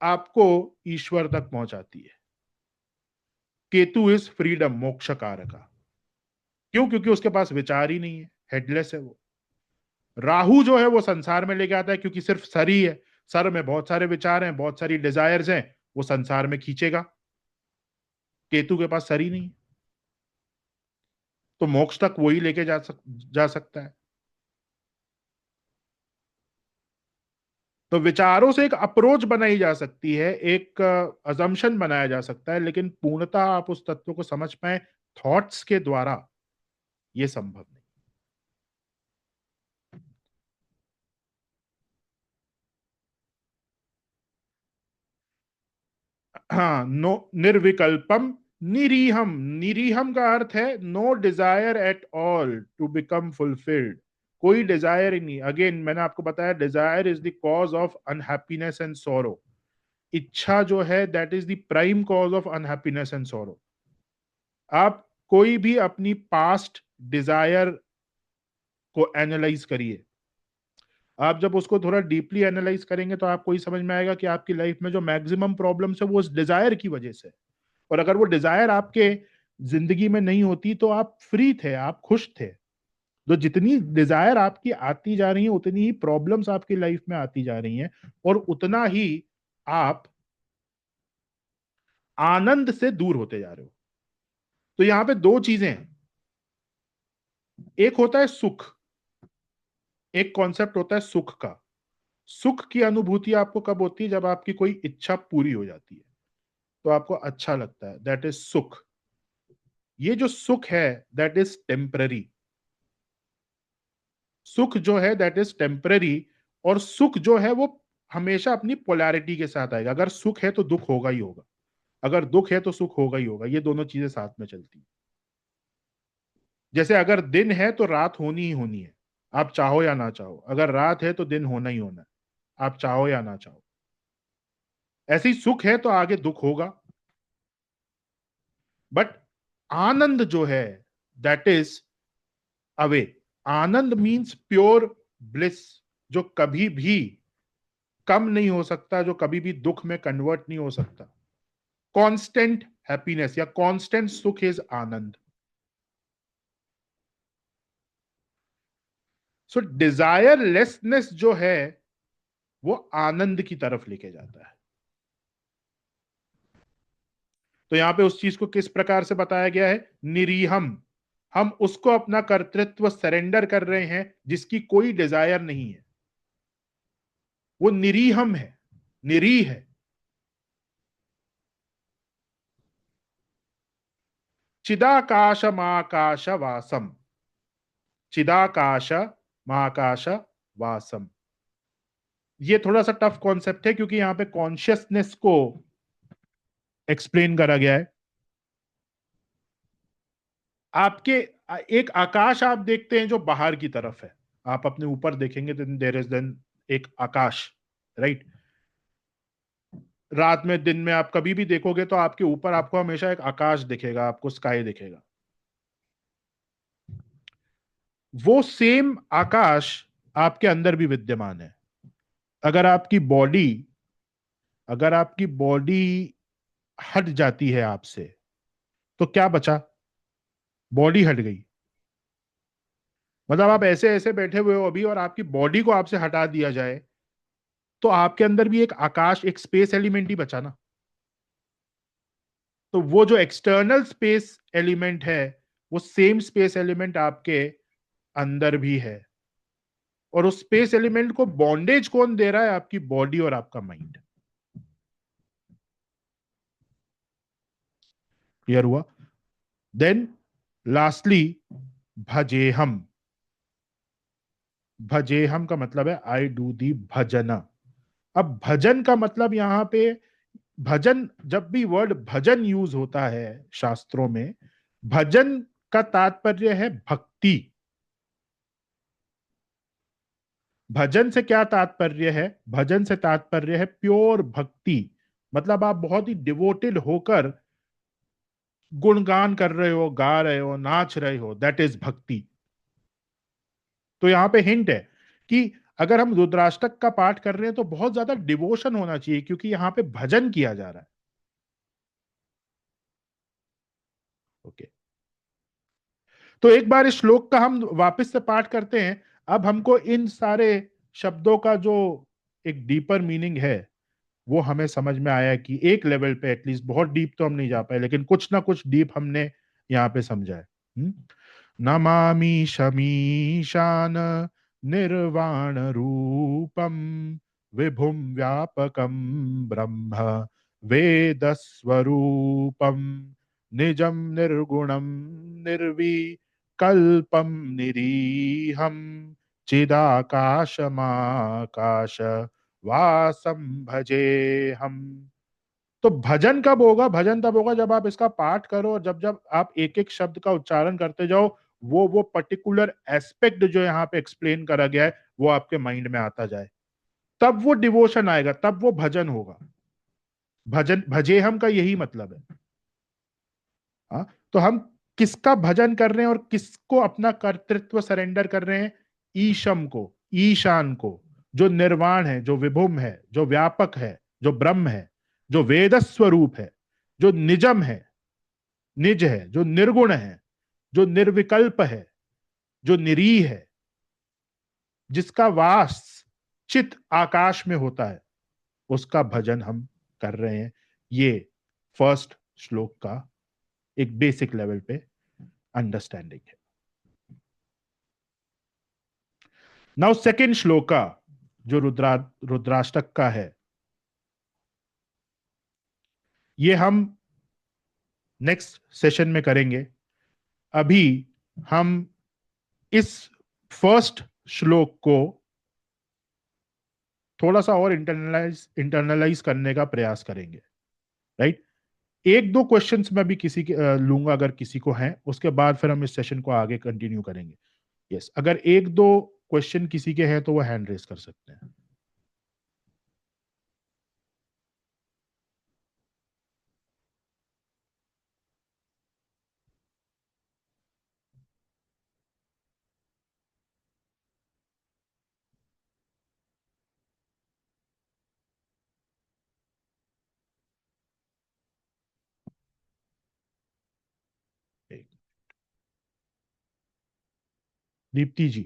A: आपको ईश्वर तक पहुंचाती है। केतु इज फ्रीडम, मोक्ष कारका। क्यों? क्योंकि उसके पास विचार ही नहीं है, हेडलेस है वो। राहु जो है वो संसार में लेके आता है, क्योंकि सिर्फ सर ही है, सर में बहुत सारे विचार हैं, बहुत सारी डिजायर्स हैं, वो संसार में खींचेगा। केतु के पास सर ही नहीं है, तो मोक्ष तक वही लेके जा सकता है। तो विचारों से एक अप्रोच बनाई जा सकती है, एक अजम्पशन बनाया जा सकता है, लेकिन पूर्णतः आप उस तत्व को समझ पाए थॉट्स के द्वारा, यह संभव नहीं। हाँ, नो निर्विकल्पम निरीहम। निरीहम का अर्थ है no desire at all to become fulfilled. कोई डिजायर ही नहीं। अगेन मैंने आपको बताया, desire is the cause of unhappiness and sorrow. इच्छा जो है that is the prime cause of unhappiness and sorrow. आप कोई भी अपनी पास्ट डिजायर को एनालाइज करिए। आप जब उसको थोड़ा डीपली एनालाइज करेंगे तो आपको ही समझ में आएगा कि आपकी लाइफ में जो मैक्सिमम प्रॉब्लम्स है वो उस डिजायर की वजह से। और अगर वो डिजायर आपके जिंदगी में नहीं होती तो आप फ्री थे, आप खुश थे। तो जितनी डिजायर आपकी आती जा रही है उतनी ही प्रॉब्लम्स आपकी लाइफ में आती जा रही हैं, और उतना ही आप आनंद से दूर होते जा रहे हो। तो यहां पे दो चीजें हैं। एक होता है सुख, एक कॉन्सेप्ट होता है सुख का। सुख की अनुभूति आपको कब होती है? जब आपकी कोई इच्छा पूरी हो जाती है तो आपको अच्छा लगता है, दैट इज सुख। ये जो सुख है दैट इज टेम्पररी। सुख जो है दैट इज टेम्पररी। और सुख जो है वो हमेशा अपनी पोलैरिटी के साथ आएगा। अगर सुख है तो दुख होगा ही होगा, अगर दुख है तो सुख होगा ही होगा। ये दोनों चीजें साथ में चलती हैं। जैसे अगर दिन है तो रात होनी ही होनी है, आप चाहो या ना चाहो। अगर रात है तो दिन होना ही होना है, आप चाहो या ना चाहो। ऐसे ही सुख है तो आगे दुख होगा। बट आनंद जो है that is away. Anand means pure bliss, जो कभी भी कम नहीं हो सकता, जो कभी भी दुख में कन्वर्ट नहीं हो सकता। कांस्टेंट हैप्पीनेस या कांस्टेंट सुख इज आनंद। सो डिजायरलेसनेस जो है वो आनंद की तरफ लेके जाता है। तो यहां पे उस चीज को किस प्रकार से बताया गया है? निरीहम। हम उसको अपना कर्तृत्व सरेंडर कर रहे हैं जिसकी कोई डिजायर नहीं है। वो निरीहम है, निरीह है। चिदाकाश माकाश वासम। चिदाकाश महाकाश वासम। ये थोड़ा सा टफ कॉन्सेप्ट है क्योंकि यहां पे कॉन्शियसनेस को एक्सप्लेन करा गया है। आपके एक आकाश आप देखते हैं जो बाहर की तरफ है। आप अपने ऊपर देखेंगे तो देयर इज देन एक आकाश, राइट। रात में दिन में आप कभी भी देखोगे तो आपके ऊपर आपको हमेशा एक आकाश दिखेगा, आपको स्काई दिखेगा। वो सेम आकाश आपके अंदर भी विद्यमान है। अगर आपकी बॉडी अगर आपकी बॉडी हट जाती है आपसे तो क्या बचा? बॉडी हट गई। मतलब आप ऐसे ऐसे बैठे हुए हो अभी और आपकी बॉडी को आपसे हटा दिया जाए तो आपके अंदर भी एक आकाश, एक स्पेस एलिमेंट ही बचा ना। तो वो जो एक्सटर्नल स्पेस एलिमेंट है वो सेम स्पेस एलिमेंट आपके अंदर भी है। और उस स्पेस एलिमेंट को बॉन्डेज कौन दे रहा है? आपकी बॉडी और आपका माइंड। क्लियर हुआ? देन लास्टली भजेहम। भजेहम का मतलब है आई डू दी भजन। अब भजन का मतलब यहां पे, भजन, जब भी वर्ड भजन यूज होता है शास्त्रों में, भजन का तात्पर्य है भक्ति। भजन से क्या तात्पर्य है? भजन से तात्पर्य है प्योर भक्ति। मतलब आप बहुत ही डिवोटेड होकर गुणगान कर रहे हो, गा रहे हो, नाच रहे हो, दैट इज भक्ति। तो यहां पे हिंट है कि अगर हम रुद्राष्टक का पाठ कर रहे हैं तो बहुत ज्यादा डिवोशन होना चाहिए क्योंकि यहां पे भजन किया जा रहा है। ओके, तो एक बार इस श्लोक का हम वापस से पाठ करते हैं। अब हमको इन सारे शब्दों का जो एक डीपर मीनिंग है वो हमें समझ में आया कि एक लेवल पे एटलीस्ट, बहुत डीप तो हम नहीं जा पाए लेकिन कुछ ना कुछ डीप हमने यहाँ पे समझा है। नमामि शमीशान निर्वाण रूपम विभुम व्यापकम ब्रह्म वेद स्वरूपम निजम निर्गुणम निर्विकल्पम निरीहम चिदाकाशमाकाश वासम भजे हम। तो भजन कब होगा? भजन तब होगा जब आप इसका पाठ करो और जब जब आप एक एक शब्द का उच्चारण करते जाओ, वो पर्टिकुलर एस्पेक्ट जो यहाँ पे एक्सप्लेन करा गया है वो आपके माइंड में आता जाए, तब वो डिवोशन आएगा, तब वो भजन होगा। भजन, भजे हम का यही मतलब है। हाँ, तो हम किसका भजन कर रहे हैं और किसको अपना कर्तृत्व सरेंडर कर रहे हैं? ईशम को, ईशान को, जो निर्वाण है, जो विभुम है, जो व्यापक है, जो ब्रह्म है, जो वेद स्वरूप है, जो निजम है, निज है, जो निर्गुण है, जो निर्विकल्प है, जो निरीह है, जिसका वास चित आकाश में होता है, उसका भजन हम कर रहे हैं। ये फर्स्ट श्लोक का एक बेसिक लेवल पे अंडरस्टैंडिंग है। नाउ सेकेंड श्लोका जो रुद्राष्टक का है, ये हम नेक्स्ट सेशन में करेंगे। अभी हम इस फर्स्ट श्लोक को थोड़ा सा और इंटरनलाइज करने का प्रयास करेंगे, राइट? एक दो क्वेश्चंस मैं भी किसी के लूंगा अगर किसी को है, उसके बाद फिर हम इस सेशन को आगे कंटिन्यू करेंगे। यस, अगर एक दो क्वेश्चन किसी के हैं तो वो हैंड रेस कर सकते हैं। दीप्ति जी।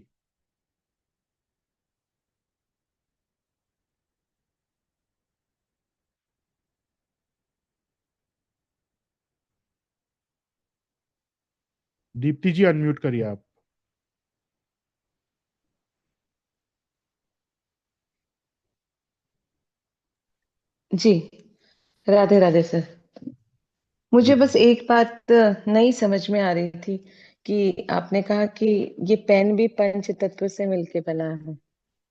A: दीप्ति जी अनम्यूट करिए आप।
C: जी, राधे राधे सर। मुझे
A: जी
C: बस एक बात नहीं समझ में आ रही थी कि आपने कहा कि ये पेन भी पंच तत्व से मिलके बना है।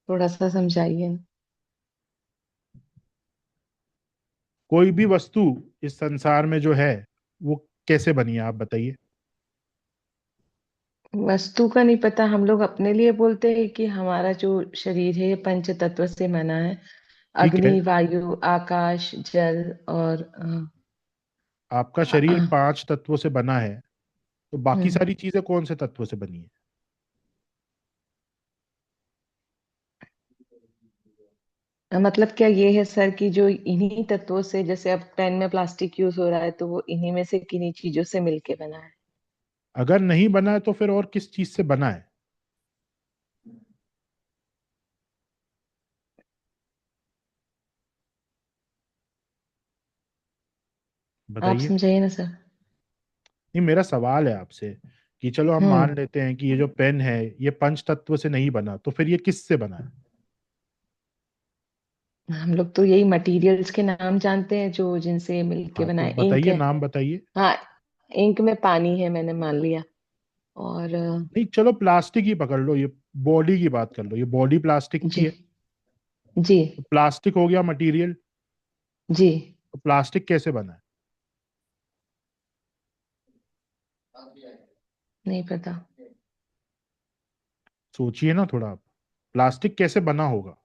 C: थोड़ा सा समझाइए।
A: कोई भी वस्तु इस संसार में जो है वो कैसे बनी है, आप बताइए।
C: वस्तु का नहीं पता, हम लोग अपने लिए बोलते हैं कि हमारा जो शरीर है ये पंच तत्व से बना है।
A: ठीक है,
C: अग्नि, वायु, आकाश, जल और
A: आपका
C: अ,
A: शरीर
C: अ,
A: 5 तत्वों से बना है, तो बाकी
C: हम्म,
A: सारी चीजें कौन से तत्वों से बनी है?
C: मतलब क्या ये है सर कि जो इन्हीं तत्वों से, जैसे अब पेन में प्लास्टिक यूज हो रहा है तो वो इन्हीं में से किन्हीं चीजों से मिलके बना है।
A: अगर नहीं बना है तो फिर और किस चीज से बना है?
C: आप
A: बताइए।
C: समझाइए ना सर।
A: नहीं, मेरा सवाल है आपसे कि चलो हम मान
C: हम्म
A: लेते हैं कि ये जो पेन है ये पंच तत्व से नहीं बना, तो फिर ये किस से बना है?
C: हम लोग तो यही मटेरियल्स के नाम जानते हैं जो जिनसे मिलके
A: हाँ,
C: बना
A: तो
C: है। इंक
A: बताइए,
C: है।
A: नाम बताइए।
C: हाँ, इंक में पानी है, मैंने मान लिया। और
A: नहीं, चलो प्लास्टिक ही पकड़ लो, ये बॉडी की बात कर लो, ये बॉडी प्लास्टिक की
C: जी
A: है।
C: जी
A: तो प्लास्टिक हो गया मटेरियल।
C: जी।
A: तो प्लास्टिक कैसे बना है?
C: नहीं पता।
A: सोचिए ना थोड़ा आप, प्लास्टिक कैसे बना होगा?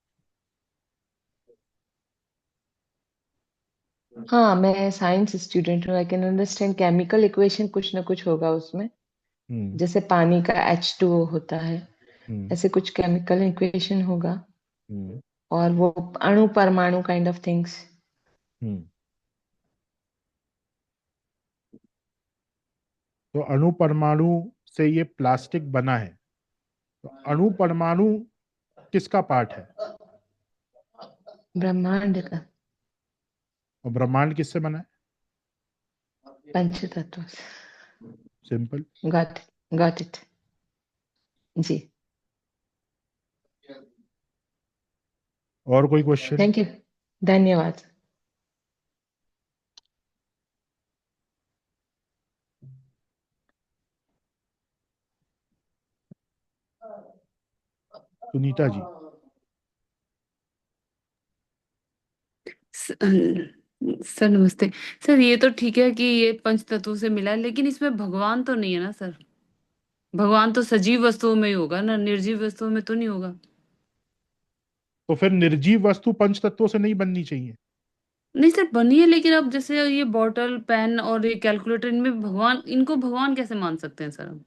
C: हाँ, मैं साइंस स्टूडेंट हूँ, I can understand chemical equation कुछ ना कुछ होगा उसमें।
A: हम्म।
C: जैसे पानी का H2O होता है,
A: हम्म।
C: ऐसे कुछ केमिकल इक्वेशन होगा।
A: हम्म।
C: और वो अणु परमाणु काइंड ऑफ थिंग्स।
A: हम्म। तो अणु परमाणु से ये प्लास्टिक बना है, तो अणु परमाणु किसका पार्ट है?
C: ब्रह्मांड का।
A: और ब्रह्मांड किससे बना है?
C: पंच तत्व।
A: सिंपल।
C: Got it. जी।
A: और कोई क्वेश्चन?
C: Thank you. धन्यवाद।
A: सुनीता जी।
D: सर नमस्ते। सर ये तो ठीक है कि ये पंच तत्वों से मिला है, लेकिन इसमें भगवान तो नहीं है ना सर। भगवान तो सजीव वस्तुओं में ही होगा ना, निर्जीव वस्तुओं में तो नहीं होगा।
A: तो फिर निर्जीव वस्तु पंच तत्वों से नहीं बननी चाहिए?
D: नहीं सर बनी है, लेकिन अब जैसे ये बॉटल पेन और ये कैलकुलेटर, इनमें भगवान, इनको भगवान कैसे मान सकते हैं सर हम?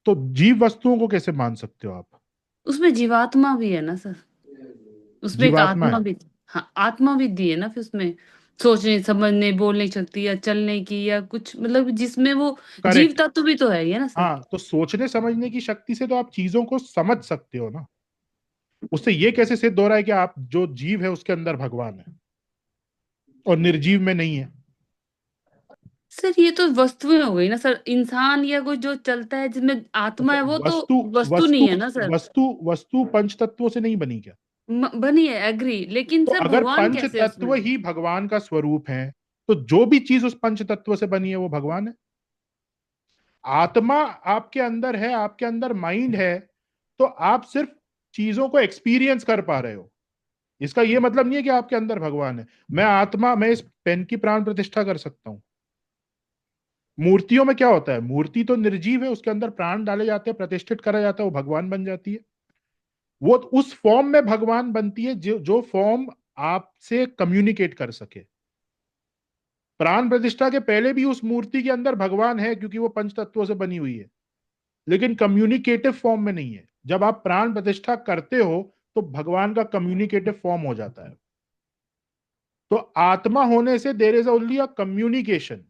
A: तो जीव वस्तुओं को कैसे मान सकते हो आप?
D: उसमें जीवात्मा भी है ना सर, उसमें एक
A: जीवात्मा
D: आत्मा
A: है।
D: भी। हाँ आत्मा भी दी है ना फिर उसमें, सोचने समझने बोलने की शक्ति या चलने की या कुछ, मतलब जिसमें वो जीव
A: करेक्ट।
D: तत्व भी तो है ये ना सर।
A: हाँ, तो सोचने समझने की शक्ति से तो आप चीजों को समझ सकते हो ना। उससे ये कैसे सिद्ध हो रहा है कि आप जो जीव है उसके अंदर भगवान है और निर्जीव में नहीं है?
D: सर ये तो वस्तुएं हो गई ना सर, इंसान या कोई जो चलता है जिसमें आत्मा
A: अच्छा,
D: है, वो तो
A: वस्तु
D: वस्तु
A: वस्तु
D: नहीं है ना सर।
A: वस्तु वस्तु पंच तत्वों से नहीं बनी क्या?
D: बनी है, एग्री, लेकिन
A: तो
D: सर
A: अगर
D: भगवान
A: पंच
D: कैसे है
A: तत्व
D: उसमें?
A: ही भगवान का स्वरूप है, तो जो भी चीज उस पंच तत्व से बनी है वो भगवान है। आत्मा आपके अंदर है, आपके अंदर माइंड है, तो आप सिर्फ चीजों को एक्सपीरियंस कर पा रहे हो। इसका यह मतलब नहीं है कि आपके अंदर भगवान है। मैं इस पेन की प्राण प्रतिष्ठा कर सकता हूं। मूर्तियों में क्या होता है? मूर्ति तो निर्जीव है, उसके अंदर प्राण डाले जाते हैं, प्रतिष्ठित करा जाता है, वो भगवान बन जाती है। वो उस फॉर्म में भगवान बनती है जो फॉर्म आपसे कम्युनिकेट कर सके। प्राण प्रतिष्ठा के पहले भी उस मूर्ति के अंदर भगवान है, क्योंकि वो पंच तत्वों से बनी हुई है, लेकिन कम्युनिकेटिव फॉर्म में नहीं है। जब आप प्राण प्रतिष्ठा करते हो तो भगवान का कम्युनिकेटिव फॉर्म हो जाता है। तो आत्मा होने से there is only a communication.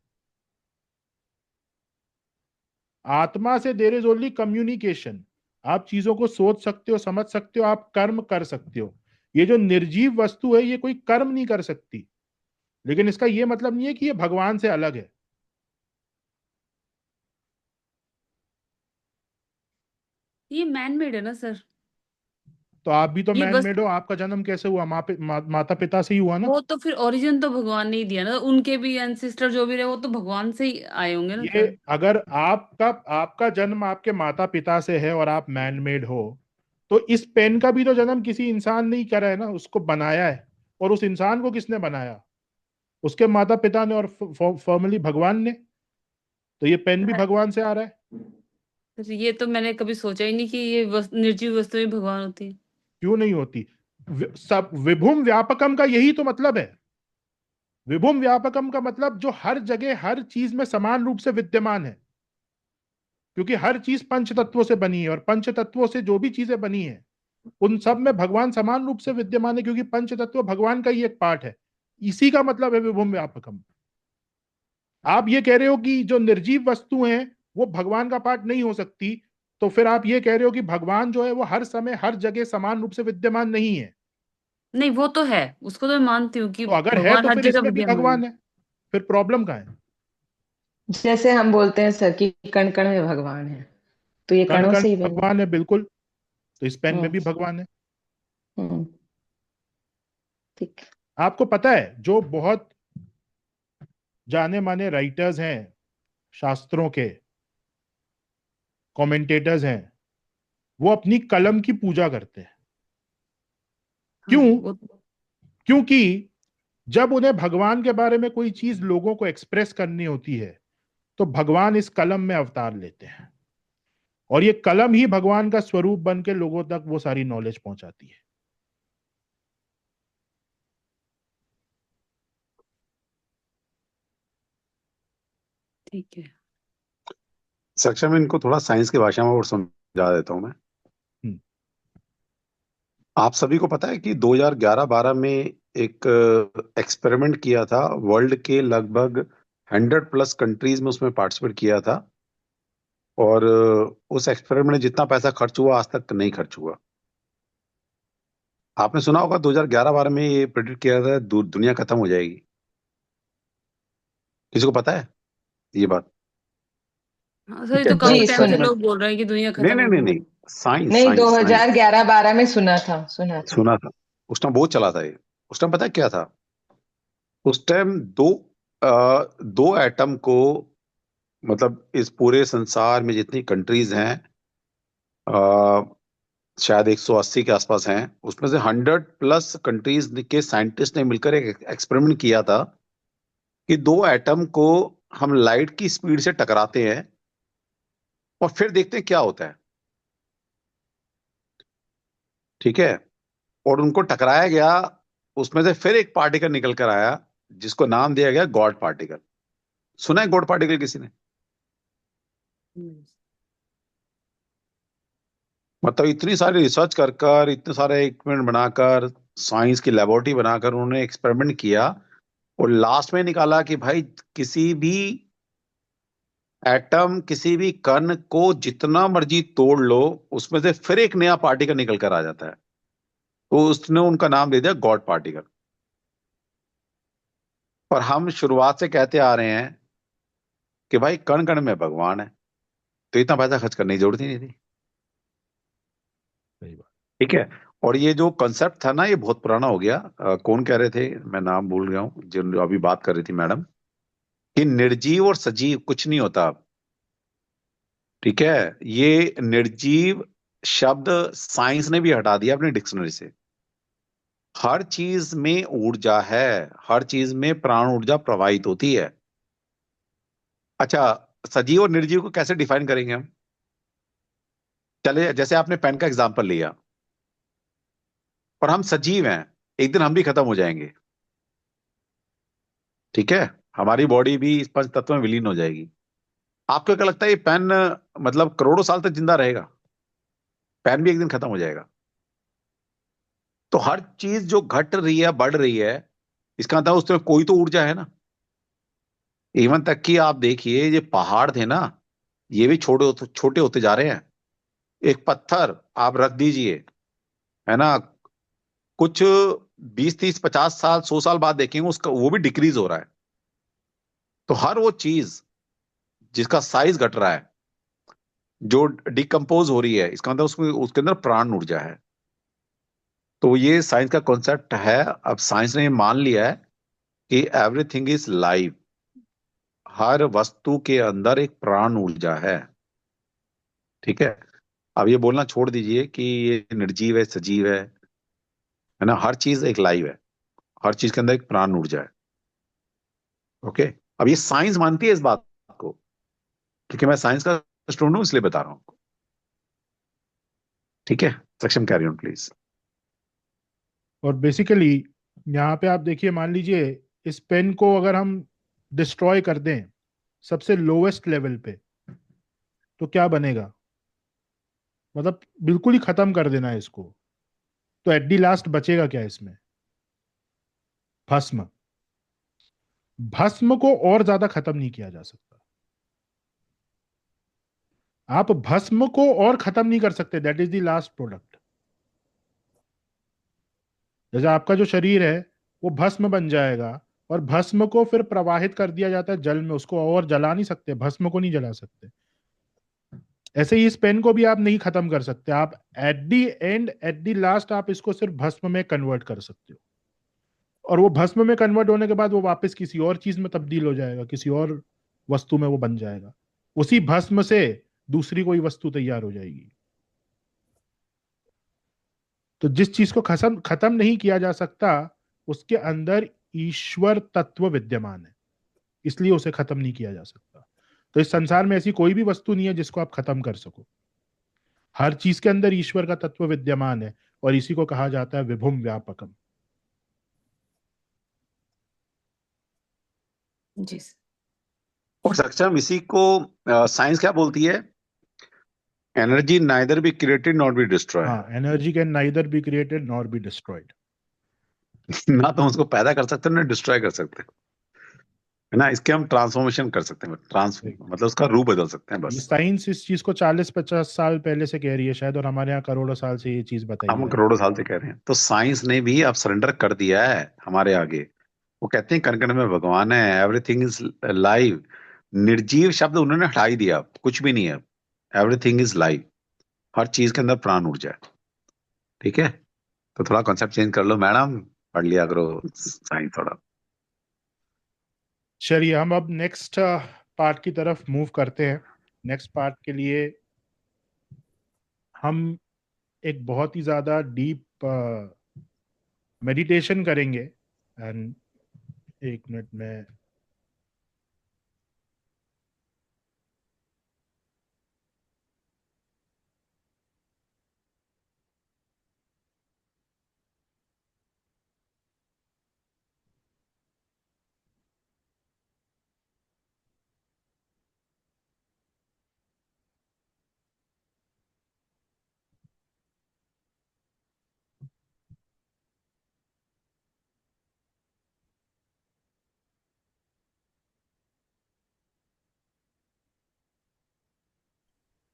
A: आत्मा से देयर इज ओनली कम्युनिकेशन। आप चीजों को सोच सकते हो, समझ सकते हो, आप कर्म कर सकते हो। ये जो निर्जीव वस्तु है ये कोई कर्म नहीं कर सकती, लेकिन इसका यह मतलब नहीं है कि ये भगवान से अलग है।
D: ये मैन मेड है ना सर।
A: तो आप भी तो
D: ये
A: मैन
D: बस,
A: मेड हो। आपका जन्म कैसे हुआ? माता पिता से ही हुआ ना।
D: वो तो फिर ओरिजिन तो भगवान ने ही दिया ना, उनके भी एंसिस्टर जो भी रहे वो तो भगवान से ही आए होंगे ना
A: ये
D: सर।
A: अगर आपका आपका जन्म आपके माता पिता से है और आप मैन मेड हो, तो इस पेन का भी तो जन्म किसी इंसान ने ही करा है ना, उसको बनाया है। और उस इंसान को किसने बनाया? उसके माता पिता ने, और फॉर्मली भगवान ने। तो ये पेन भी भगवान से आ रहा है।
D: सर ये तो मैंने कभी सोचा ही नहीं कि ये निर्जीव वस्तुएं भगवान होती है।
A: क्यों नहीं होती? सब विभुम व्यापकम का यही तो मतलब है। विभुम व्यापकम का मतलब जो हर जगह हर चीज में समान रूप से विद्यमान है, क्योंकि हर चीज पंच तत्वों से बनी है, और पंच तत्वों से जो भी चीजें बनी है उन सब में भगवान समान रूप से विद्यमान है, क्योंकि पंच तत्व भगवान का ही एक पार्ट है। इसी का मतलब है विभुम व्यापकम। आप ये कह रहे हो कि जो निर्जीव वस्तु हैं वो भगवान का पार्ट नहीं हो सकती, तो फिर आप ये कह रहे हो कि भगवान जो है वो हर समय हर जगह समान रूप से विद्यमान नहीं है।
D: नहीं वो तो है, उसको तो मैं मानती हूँ कि
A: तो अगर है
D: भगवान
A: तो
D: हर
A: फिर
D: जगह
A: इसमें भी
D: विद्यमान है।
A: भगवान है। फिर प्रॉब्लम कहाँ है?
C: जैसे हम बोलते हैं सर कि कण कण में भगवान है, तो ये
A: कण
C: कणों
A: कण
C: से ही
A: में
C: बना
A: भगवान है, बिल्कुल। तो इस पेन में
C: हम्म।
A: भी भगवान है।
C: हम्म। ठीक।
A: आपको पता है जो बहुत जाने माने राइटर्स हैं, शास्त्रों के कमेंटेटर्स हैं, वो अपनी कलम की पूजा करते हैं।
D: हाँ
A: क्यों?
D: वो,
A: क्योंकि जब उन्हें भगवान के बारे में कोई चीज लोगों को एक्सप्रेस करनी होती है, तो भगवान इस कलम में अवतार लेते हैं, और ये कलम ही भगवान का स्वरूप बन के लोगों तक वो सारी नॉलेज पहुंचाती है।
D: ठीक है।
E: सक्षम में इनको थोड़ा साइंस की भाषा में और समझा देता हूं मैं।
A: हम्म।
E: आप सभी को पता है कि 2011-12 में एक एक्सपेरिमेंट किया था, वर्ल्ड के लगभग 100 प्लस कंट्रीज में उसमें पार्टिसिपेट किया था। और उस एक्सपेरिमेंट में जितना पैसा खर्च हुआ आज तक नहीं खर्च हुआ। आपने सुना होगा 2011-12 में ये प्रेडिक्ट किया था दुनिया खत्म हो जाएगी। किसी को पता है ये बात?
D: हाँ सर, ये तो
E: कैसा
D: काफी
C: जी
D: टाइम से
C: सुना।
E: एक्सपेरिमेंट?
D: लोग बोल रहे हैं कि दुनिया
E: नहीं
D: खत्म
E: नहीं नहीं
D: होगी।
E: नहीं, साइंस
C: नहीं,
E: साइंस साइंस
C: 2011-12 में सुना था।
E: सुना था। उस टाइम बहुत चला था ये। उस टाइम पता है क्या था? उस टाइम दो एटम को, मतलब इस पूरे संसार में जितनी कंट्रीज हैं, अ, शायद 180 के आसपास हैं, उसमें से 100+ कंट्रीज के साइंटिस्ट ने मिलकर एक एक्सपेरिमेंट किया था कि दो एटम को हम लाइट की स्पीड से टकराते हैं और फिर देखते हैं क्या होता है। ठीक है। और उनको टकराया गया, उसमें से फिर एक पार्टिकल निकल कर आया जिसको नाम दिया गया गॉड पार्टिकल। सुना है गॉड पार्टिकल किसी ने?
D: हम्म।
E: मतलब इतनी सारी रिसर्च कर कर, इतने सारे इक्विपमेंट बनाकर, साइंस की लेबोरेटरी बनाकर उन्होंने एक्सपेरिमेंट किया और लास्ट में निकाला कि भाई किसी भी एटम, किसी भी कण को जितना मर्जी तोड़ लो, उसमें से फिर एक नया पार्टिकल निकल कर आ जाता है। तो उसने उनका नाम दे दिया गॉड पार्टिकल। और हम शुरुआत से कहते आ रहे हैं कि भाई कण कण में भगवान है, तो इतना पैसा खर्च करने की जरूरत ही नहीं थी।
A: सही बात।
E: ठीक है। और ये जो कंसेप्ट था ना, ये बहुत पुराना हो गया। कौन कह रहे थे, मैं नाम भूल गया हूँ, जो अभी बात कर रही थी मैडम, कि निर्जीव और सजीव कुछ नहीं होता अब। ठीक है। ये निर्जीव शब्द साइंस ने भी हटा दिया अपनी डिक्शनरी से। हर चीज में ऊर्जा है, हर चीज में प्राण ऊर्जा प्रवाहित होती है। अच्छा, सजीव और निर्जीव को कैसे डिफाइन करेंगे हम? चले, जैसे आपने पेन का एग्जांपल लिया, और हम सजीव हैं, एक दिन हम भी खत्म हो जाएंगे। ठीक है। हमारी बॉडी भी इस पंच तत्व में विलीन हो जाएगी। आपको क्या लगता है ये पेन मतलब करोड़ों साल तक जिंदा रहेगा? पेन भी एक दिन खत्म हो जाएगा। तो हर चीज जो घट रही है, बढ़ रही है, इसका मतलब उसमें कोई तो ऊर्जा है ना। इवन तक कि आप देखिए, ये पहाड़ थे ना, ये भी छोटे होते जा रहे हैं। एक पत्थर आप रख दीजिए, है ना, कुछ 20 30 50 साल 100 साल बाद देखेंगे उसका वो भी डिक्रीज हो रहा है। तो हर वो चीज जिसका साइज घट रहा है, जो डिकम्पोज हो रही है, इसका मतलब उसमें उसके अंदर प्राण ऊर्जा है। तो ये साइंस का कॉन्सेप्ट है। अब साइंस ने ये मान लिया है कि एवरीथिंग इज लाइव। हर वस्तु के अंदर एक प्राण ऊर्जा है। ठीक है। अब ये बोलना छोड़ दीजिए कि ये निर्जीव है, सजीव है ना, हर चीज एक लाइव है। हर चीज के अंदर एक प्राण ऊर्जा है। ओके। अब ये साइंस मानती है इस बात को, क्योंकि मैं साइंस का स्टूडेंट हूं इसलिए बता रहा हूं। ठीक है। सक्षम, कैरी ऑन प्लीज।
A: और बेसिकली यहाँ पे आप देखिए, मान लीजिए इस पेन को अगर हम डिस्ट्रॉय कर दें सबसे लोवेस्ट लेवल पे, तो क्या बनेगा? मतलब बिल्कुल ही खत्म कर देना है इसको, तो एट दी लास्ट बचेगा क्या इसमें? भस्म। भस्म को और ज्यादा खत्म नहीं किया जा सकता। आप भस्म को और खत्म नहीं कर सकते। That is the last product. जैसे आपका जो शरीर है वो भस्म बन जाएगा, और भस्म को फिर प्रवाहित कर दिया जाता है जल में। उसको और जला नहीं सकते, भस्म को नहीं जला सकते। ऐसे ही इस पेन को भी आप नहीं खत्म कर सकते। आप at the and, at the last, आप इसको सिर्फ भस्म में कन्वर्ट कर सकते हो। और वो भस्म में कन्वर्ट होने के बाद वो वापस किसी और चीज में तब्दील हो जाएगा, किसी और वस्तु में वो बन जाएगा। उसी भस्म से दूसरी कोई वस्तु तैयार हो जाएगी। तो जिस चीज को खत्म खत्म नहीं किया जा सकता, उसके अंदर ईश्वर तत्व विद्यमान है, इसलिए उसे खत्म नहीं किया जा सकता। तो इस संसार में ऐसी कोई भी वस्तु नहीं है जिसको आप खत्म कर सको। हर चीज के अंदर ईश्वर का तत्व विद्यमान है, और इसी को कहा जाता है विभुम व्यापकम।
D: जी सर।
E: और सक्षम, इसी को साइंस क्या बोलती है? Energy neither be created not be destroy.
A: हाँ, energy can neither be created nor be destroyed.
E: ना तो उसको पैदा कर सकते हो ना डिस्ट्रॉय कर सकते हो। है ना, इसके हम ट्रांसफॉर्मेशन कर सकते हैं, मतलब उसका रूप बदल सकते हैं
A: ये
E: बस।
A: साइंस इस चीज को 40-50 साल पहले से कह रही है शायद, और हमारे यहाँ करोड़ों साल से ये चीज बताई
E: हम
A: जा रही
E: करोड़ों साल से कह रहे हैं, तो साइंस ने भी अब सरेंडर कर दिया है हमारे आगे। वो कहते हैं कण कण में भगवान है, एवरीथिंग इज लाइव। निर्जीव शब्द उन्होंने हटा ही दिया, अब कुछ भी नहीं है, एवरीथिंग इज लाइव। हर चीज के अंदर प्राण ऊर्जा है। ठीक है, तो थोड़ा कॉन्सेप्ट चेंज कर लो मैडम, पढ़ लिया करो साइंस थोड़ा।
A: है। चलिए हम अब नेक्स्ट पार्ट की तरफ मूव करते हैं। नेक्स्ट पार्ट के लिए हम एक बहुत ही ज्यादा डीप मेडिटेशन करेंगे। एंड एक मिनट में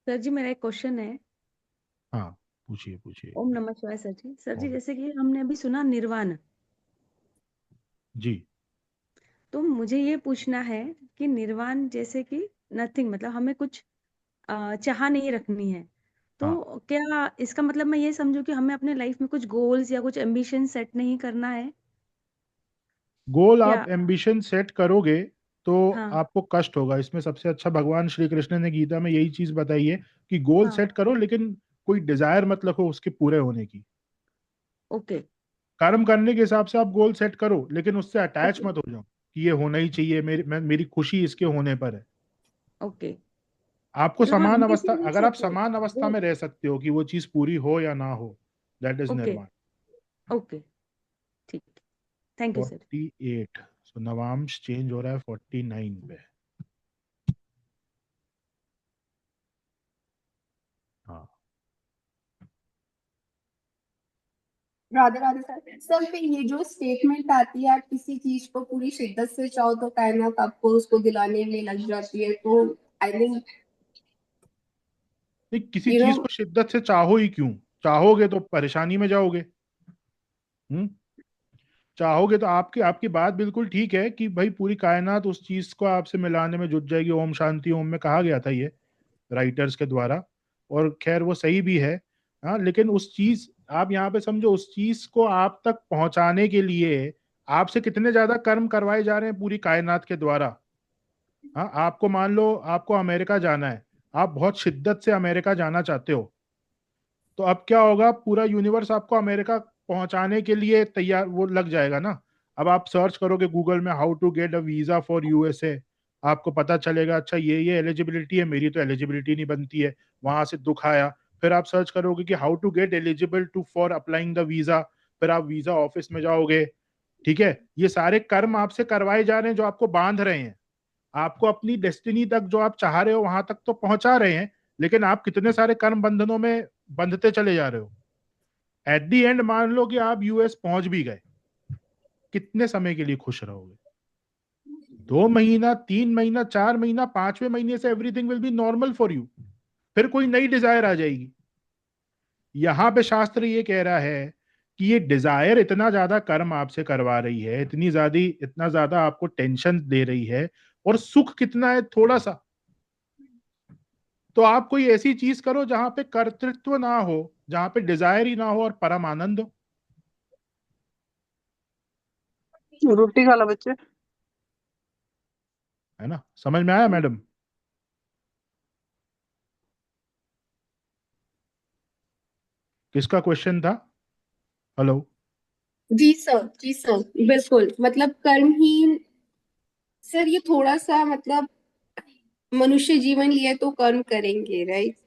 F: सर जी मेरा एक क्वेश्चन है।
A: हाँ, पूछिए पूछिए।
F: ओम नमः शिवाय सर जी। सर जी
A: और
F: जैसे कि हमने अभी सुना निर्वाण,
A: जी,
F: तो मुझे ये पूछना है कि निर्वाण जैसे कि नथिंग, मतलब हमें कुछ चाह नहीं रखनी है,
A: हाँ,
F: तो क्या इसका मतलब मैं ये समझूं कि हमें अपने लाइफ में कुछ गोल्स या कुछ एम्बिशन सेट नहीं करना है
A: गोल
F: क्या?
A: आप एम्बिशन सेट करोगे तो
F: हाँ।
A: आपको कष्ट होगा। इसमें सबसे अच्छा भगवान श्री कृष्ण ने गीता में यही चीज बताई है कि गोल
F: हाँ।
A: सेट करो, लेकिन कोई डिजायर मत रखो उसके पूरे होने की।
F: ओके।
A: कर्म करने के हिसाब से आप गोल सेट करो, लेकिन उससे अटैच
F: ओके।
A: मत हो जाओ कि ये होना ही चाहिए, मेरी खुशी इसके होने पर है।
F: ओके।
A: आपको
F: मतलब हाँ,
A: समान अवस्था,
F: ambition नहीं
A: अगर आप
F: सेट करो।
A: समान अवस्था
F: वो-
A: में रह सकते हो कि वो चीज पूरी हो या ना हो, दैट इज
F: ओके।
A: निर्वाण।
F: ओके। ठीक। Thank you sir.
A: 48, so Navamsa change हो रहा है 49 पे। हाँ,
B: राधे राधे सर। सर फिर ये जो स्टेटमेंट आती है, आप किसी चीज को पूरी शिद्दत से चाहो तो कायनात आपको उसको दिलाने में लग जाती है, तो आई थिंक
A: नहीं, किसी
B: यू नो
A: चीज को शिद्दत से चाहो ही क्यों? चाहोगे तो परेशानी में जाओगे। हम्म चाहोगे तो आपकी आपकी बात बिल्कुल ठीक है कि भाई पूरी कायनात उस चीज को आपसे मिलाने में जुट जाएगी। ओम शांति ओम में कहा गया था ये राइटर्स के द्वारा, और खैर वो सही भी है। हाँ, लेकिन उस चीज, आप यहाँ पे समझो, उस चीज को आप तक पहुंचाने के लिए आपसे कितने ज्यादा कर्म करवाए जा रहे हैं पूरी कायनात के द्वारा। हाँ, आपको मान लो आपको अमेरिका जाना है, आप बहुत शिद्दत से अमेरिका जाना चाहते हो, तो अब क्या होगा, पूरा यूनिवर्स आपको अमेरिका पहुंचाने के लिए तैयार, वो लग जाएगा ना। अब आप सर्च करोगे गूगल में how to get a visa for USA, आपको पता चलेगा अच्छा ये एलिजिबिलिटी है, मेरी तो एलिजिबिलिटी नहीं बनती है, वहां से दुख आया। फिर आप सर्च करोगे कि how to get eligible to for applying the visa, फिर आप वीजा ऑफिस में जाओगे। ठीक है, ये सारे कर्म आपसे करवाए जा रहे हैं जो आपको बांध रहे हैं, आपको अपनी डेस्टिनी तक जो आप चाह रहे हो वहां तक तो पहुंचा रहे हैं, लेकिन आप कितने सारे कर्म बंधनों में बंधते चले जा रहे हो। एट दी एंड मान लो कि आप यूएस पहुंच भी गए, कितने समय के लिए खुश रहोगे? 2 महीना, 3 महीना, 4 महीना, 5वें महीने से everything will be normal for you, फिर कोई नई डिजायर आ जाएगी। यहां पे शास्त्र ये कह रहा है कि ये डिजायर इतना ज्यादा कर्म आपसे करवा रही है, इतना ज्यादा आपको टेंशन दे रही है, और सुख कितना है, थोड़ा सा। तो आप कोई ऐसी चीज करो जहां पे कर्तृत्व ना हो, जहां पे डिजायर ही ना हो, और परम आनंद हो।
G: रोटी खा ला बच्चे।
A: है ना? समझ में आया मैडम? किसका क्वेश्चन था? हेलो?
B: जी सर, जी सर, बिल्कुल। मतलब कर्महीन सर, ये थोड़ा सा मतलब मनुष्य जीवन लिए तो कर्म करेंगे, राइट?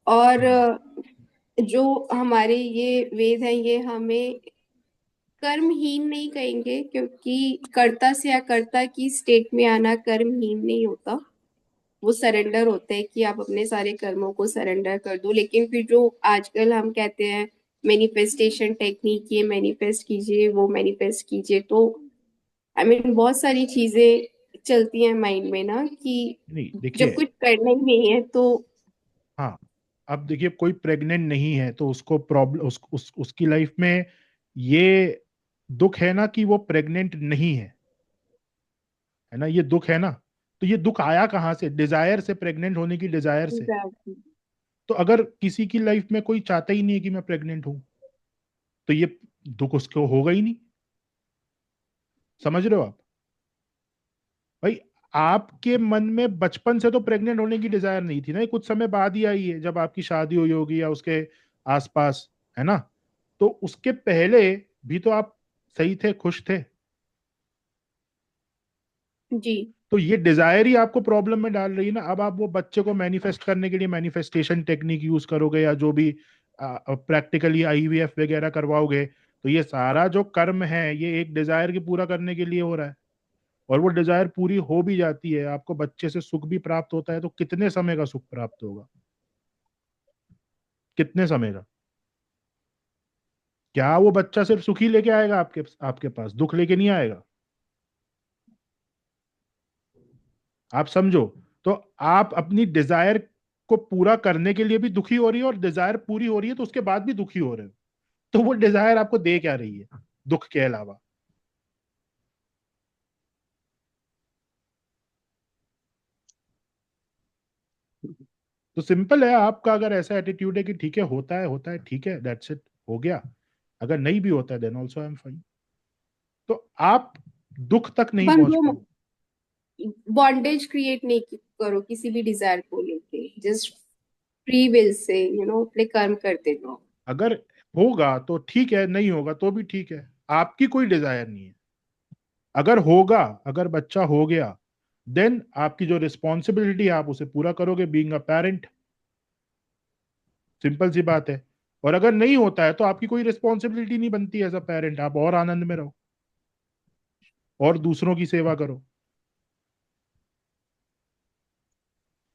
B: और जो हमारे ये वेद हैं ये हमें कर्महीन नहीं कहेंगे, क्योंकि कर्ता से अकर्ता की स्टेट में आना कर्महीन नहीं होता। वो सरेंडर होता है कि आप अपने सारे कर्मों को सरेंडर कर दो। लेकिन फिर जो आजकल हम कहते हैं मैनिफेस्टेशन टेक्निक, ये मैनिफेस्ट कीजिए, वो मैनिफेस्ट कीजिए, तो आई मीन बहुत सारी चीजें चलती हैं माइंड में ना कि
A: नहीं
B: जब
A: देखिए,
B: कुछ करना ही नहीं है तो।
A: हाँ, अब देखिए कोई प्रेग्नेंट नहीं है तो उसको प्रॉब्लम उसकी लाइफ में ये दुख है ना कि वो प्रेग्नेंट नहीं है ना, ये दुख है ना। तो ये दुख आया कहाँ से? डिजायर से, प्रेग्नेंट होने की डिजायर से।
B: एग्जैक्टली।
A: तो अगर किसी की लाइफ में कोई चाहता ही नहीं है कि मैं प्रेग्नेंट हूं, तो ये दुख उसको होगा ही नहीं। समझ रहे हो आप भाई? आपके मन में बचपन से तो प्रेग्नेंट होने की डिजायर नहीं थी ना, ये कुछ समय बाद ही आई है, जब आपकी शादी हुई होगी या उसके आसपास, है ना। तो उसके पहले भी तो आप सही थे, खुश थे।
B: जी।
A: तो ये डिजायर ही आपको प्रॉब्लम में डाल रही है ना। अब आप वो बच्चे को मैनिफेस्ट करने के लिए मैनिफेस्टेशन टेक्निक यूज करोगे या जो भी प्रैक्टिकली आईवीएफ वगैरह करवाओगे, तो ये सारा जो कर्म है ये एक डिजायर की पूरा करने के लिए हो रहा है। और वो डिजायर पूरी हो भी जाती है, आपको बच्चे से सुख भी प्राप्त होता है, तो कितने समय का सुख प्राप्त होगा? कितने समय का? क्या वो बच्चा सिर्फ सुख ही लेके आएगा आपके आपके पास, दुख लेके नहीं आएगा? आप समझो। तो आप अपनी डिजायर को पूरा करने के लिए भी दुखी हो रही है, और डिजायर पूरी हो रही है तो उसके बाद भी दुखी हो रहे हो। तो वो डिजायर आपको दे क्या रही है दुख के अलावा? तो सिंपल है, आपका अगर ऐसा एटीट्यूड है कि ठीक है, होता है, ठीक है, दैट्स इट, हो गया। अगर नहीं भी होता है then also I am fine. तो आप दुख तक नहीं पहुंच
B: बंधो
A: पाओ।
B: बॉन्डेज क्रिएट नहीं करो किसी भी डिजायर को लेके, जस्ट फ्री विल से अपने कर्म करते रहो।
A: अगर होगा तो ठीक है, नहीं होगा तो भी ठीक है, आपकी कोई डिजायर नहीं है। अगर होगा, अगर बच्चा हो गया, देन आपकी जो रिस्पॉन्सिबिलिटी है आप उसे पूरा करोगे, बीइंग अ पेरेंट। सिंपल सी बात है। और अगर नहीं होता है तो आपकी कोई रिस्पॉन्सिबिलिटी नहीं बनती एज अ पेरेंट, आप और आनंद में रहो और दूसरों की सेवा करो।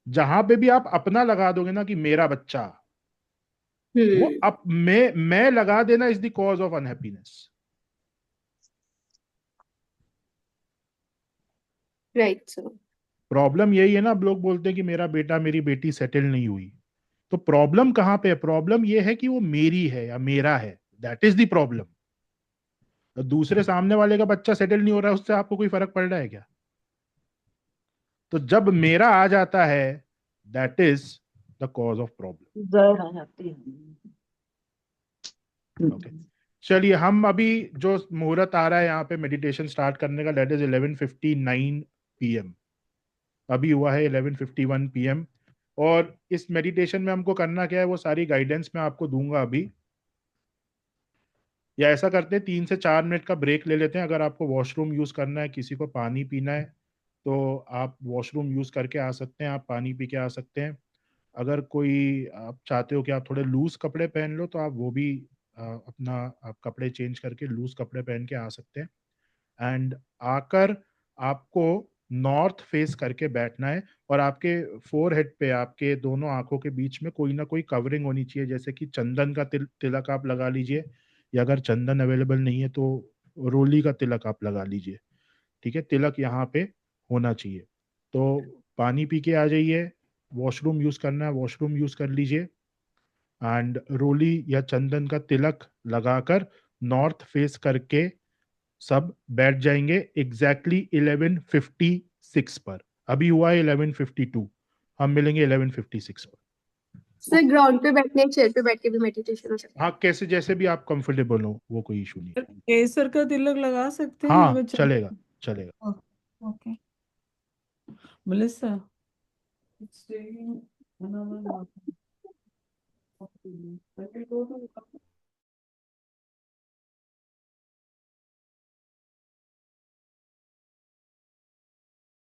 A: जहां पे भी आप अपना लगा दोगे ना कि मेरा बच्चा, वो
B: हम्म।
A: अब मैं लगा देना is the cause of unhappiness.
B: Right sir.
A: Problem यही है ना, अब लोग बोलते हैं कि मेरा बेटा मेरी बेटी सेटल नहीं हुई। तो प्रॉब्लम कहां पे है? प्रॉब्लम ये है कि वो मेरी है या मेरा है, दैट इज द प्रॉब्लम। दूसरे सामने वाले का बच्चा सेटल नहीं हो रहा है, उससे आपको कोई फर्क पड़ रहा है क्या? तो जब मेरा आ जाता है, that is the cause of problem.
C: जहर आ जाती है।
A: ओके, चलिए हम अभी जो मुहूर्त आ रहा है यहाँ पे मेडिटेशन स्टार्ट करने का, दैट इज 11:59 PM। अभी हुआ है 11:51 PM। और इस मेडिटेशन में हमको करना क्या है, वो सारी गाइडेंस मैं आपको दूंगा अभी। या ऐसा करते हैं, 3 से 4 मिनट का ब्रेक ले लेते हैं। अगर आपको वॉशरूम यूज करना है, किसी को पानी पीना है, तो आप वॉशरूम यूज करके आ सकते हैं, आप पानी पी के आ सकते हैं। अगर कोई आप चाहते हो कि आप थोड़े लूज कपड़े पहन लो, तो आप वो भी अपना आप कपड़े चेंज करके लूज कपड़े पहन के आ सकते हैं। एंड आकर आपको नॉर्थ फेस करके बैठना है, और आपके फोरहेड पे, आपके दोनों आंखों के बीच में कोई ना कोई कवरिंग होनी चाहिए, जैसे कि चंदन का तिलक आप लगा लीजिए, या अगर चंदन अवेलेबल नहीं है तो रोली का तिलक आप लगा लीजिए। ठीक है, तिलक यहाँ पे होना चाहिए। तो पानी पी के आ जाइए, वॉशरूम यूज करना है वॉशरूम यूज कर लीजिए, एंड रोली या चंदन का तिलक लगाकर नॉर्थ फेस करके सब बैठ जाएंगे एग्जैक्टली 11:56 पर। अभी हुआ है 11:52, हम मिलेंगे 11:56 पर।
B: सर ग्राउंड पे बैठने, चेयर पे बैठ के भी मेडिटेशन हो सकता
A: हाँ, कैसे जैसे भी आप कंफर्टेबल हो, वो कोई इशू नहीं।
H: केसर का तिलक लगा सकते हैं
A: हाँ
H: अगर
A: चलेगा, चलेगा।
H: Okay Melissa it's taking another month. Okay.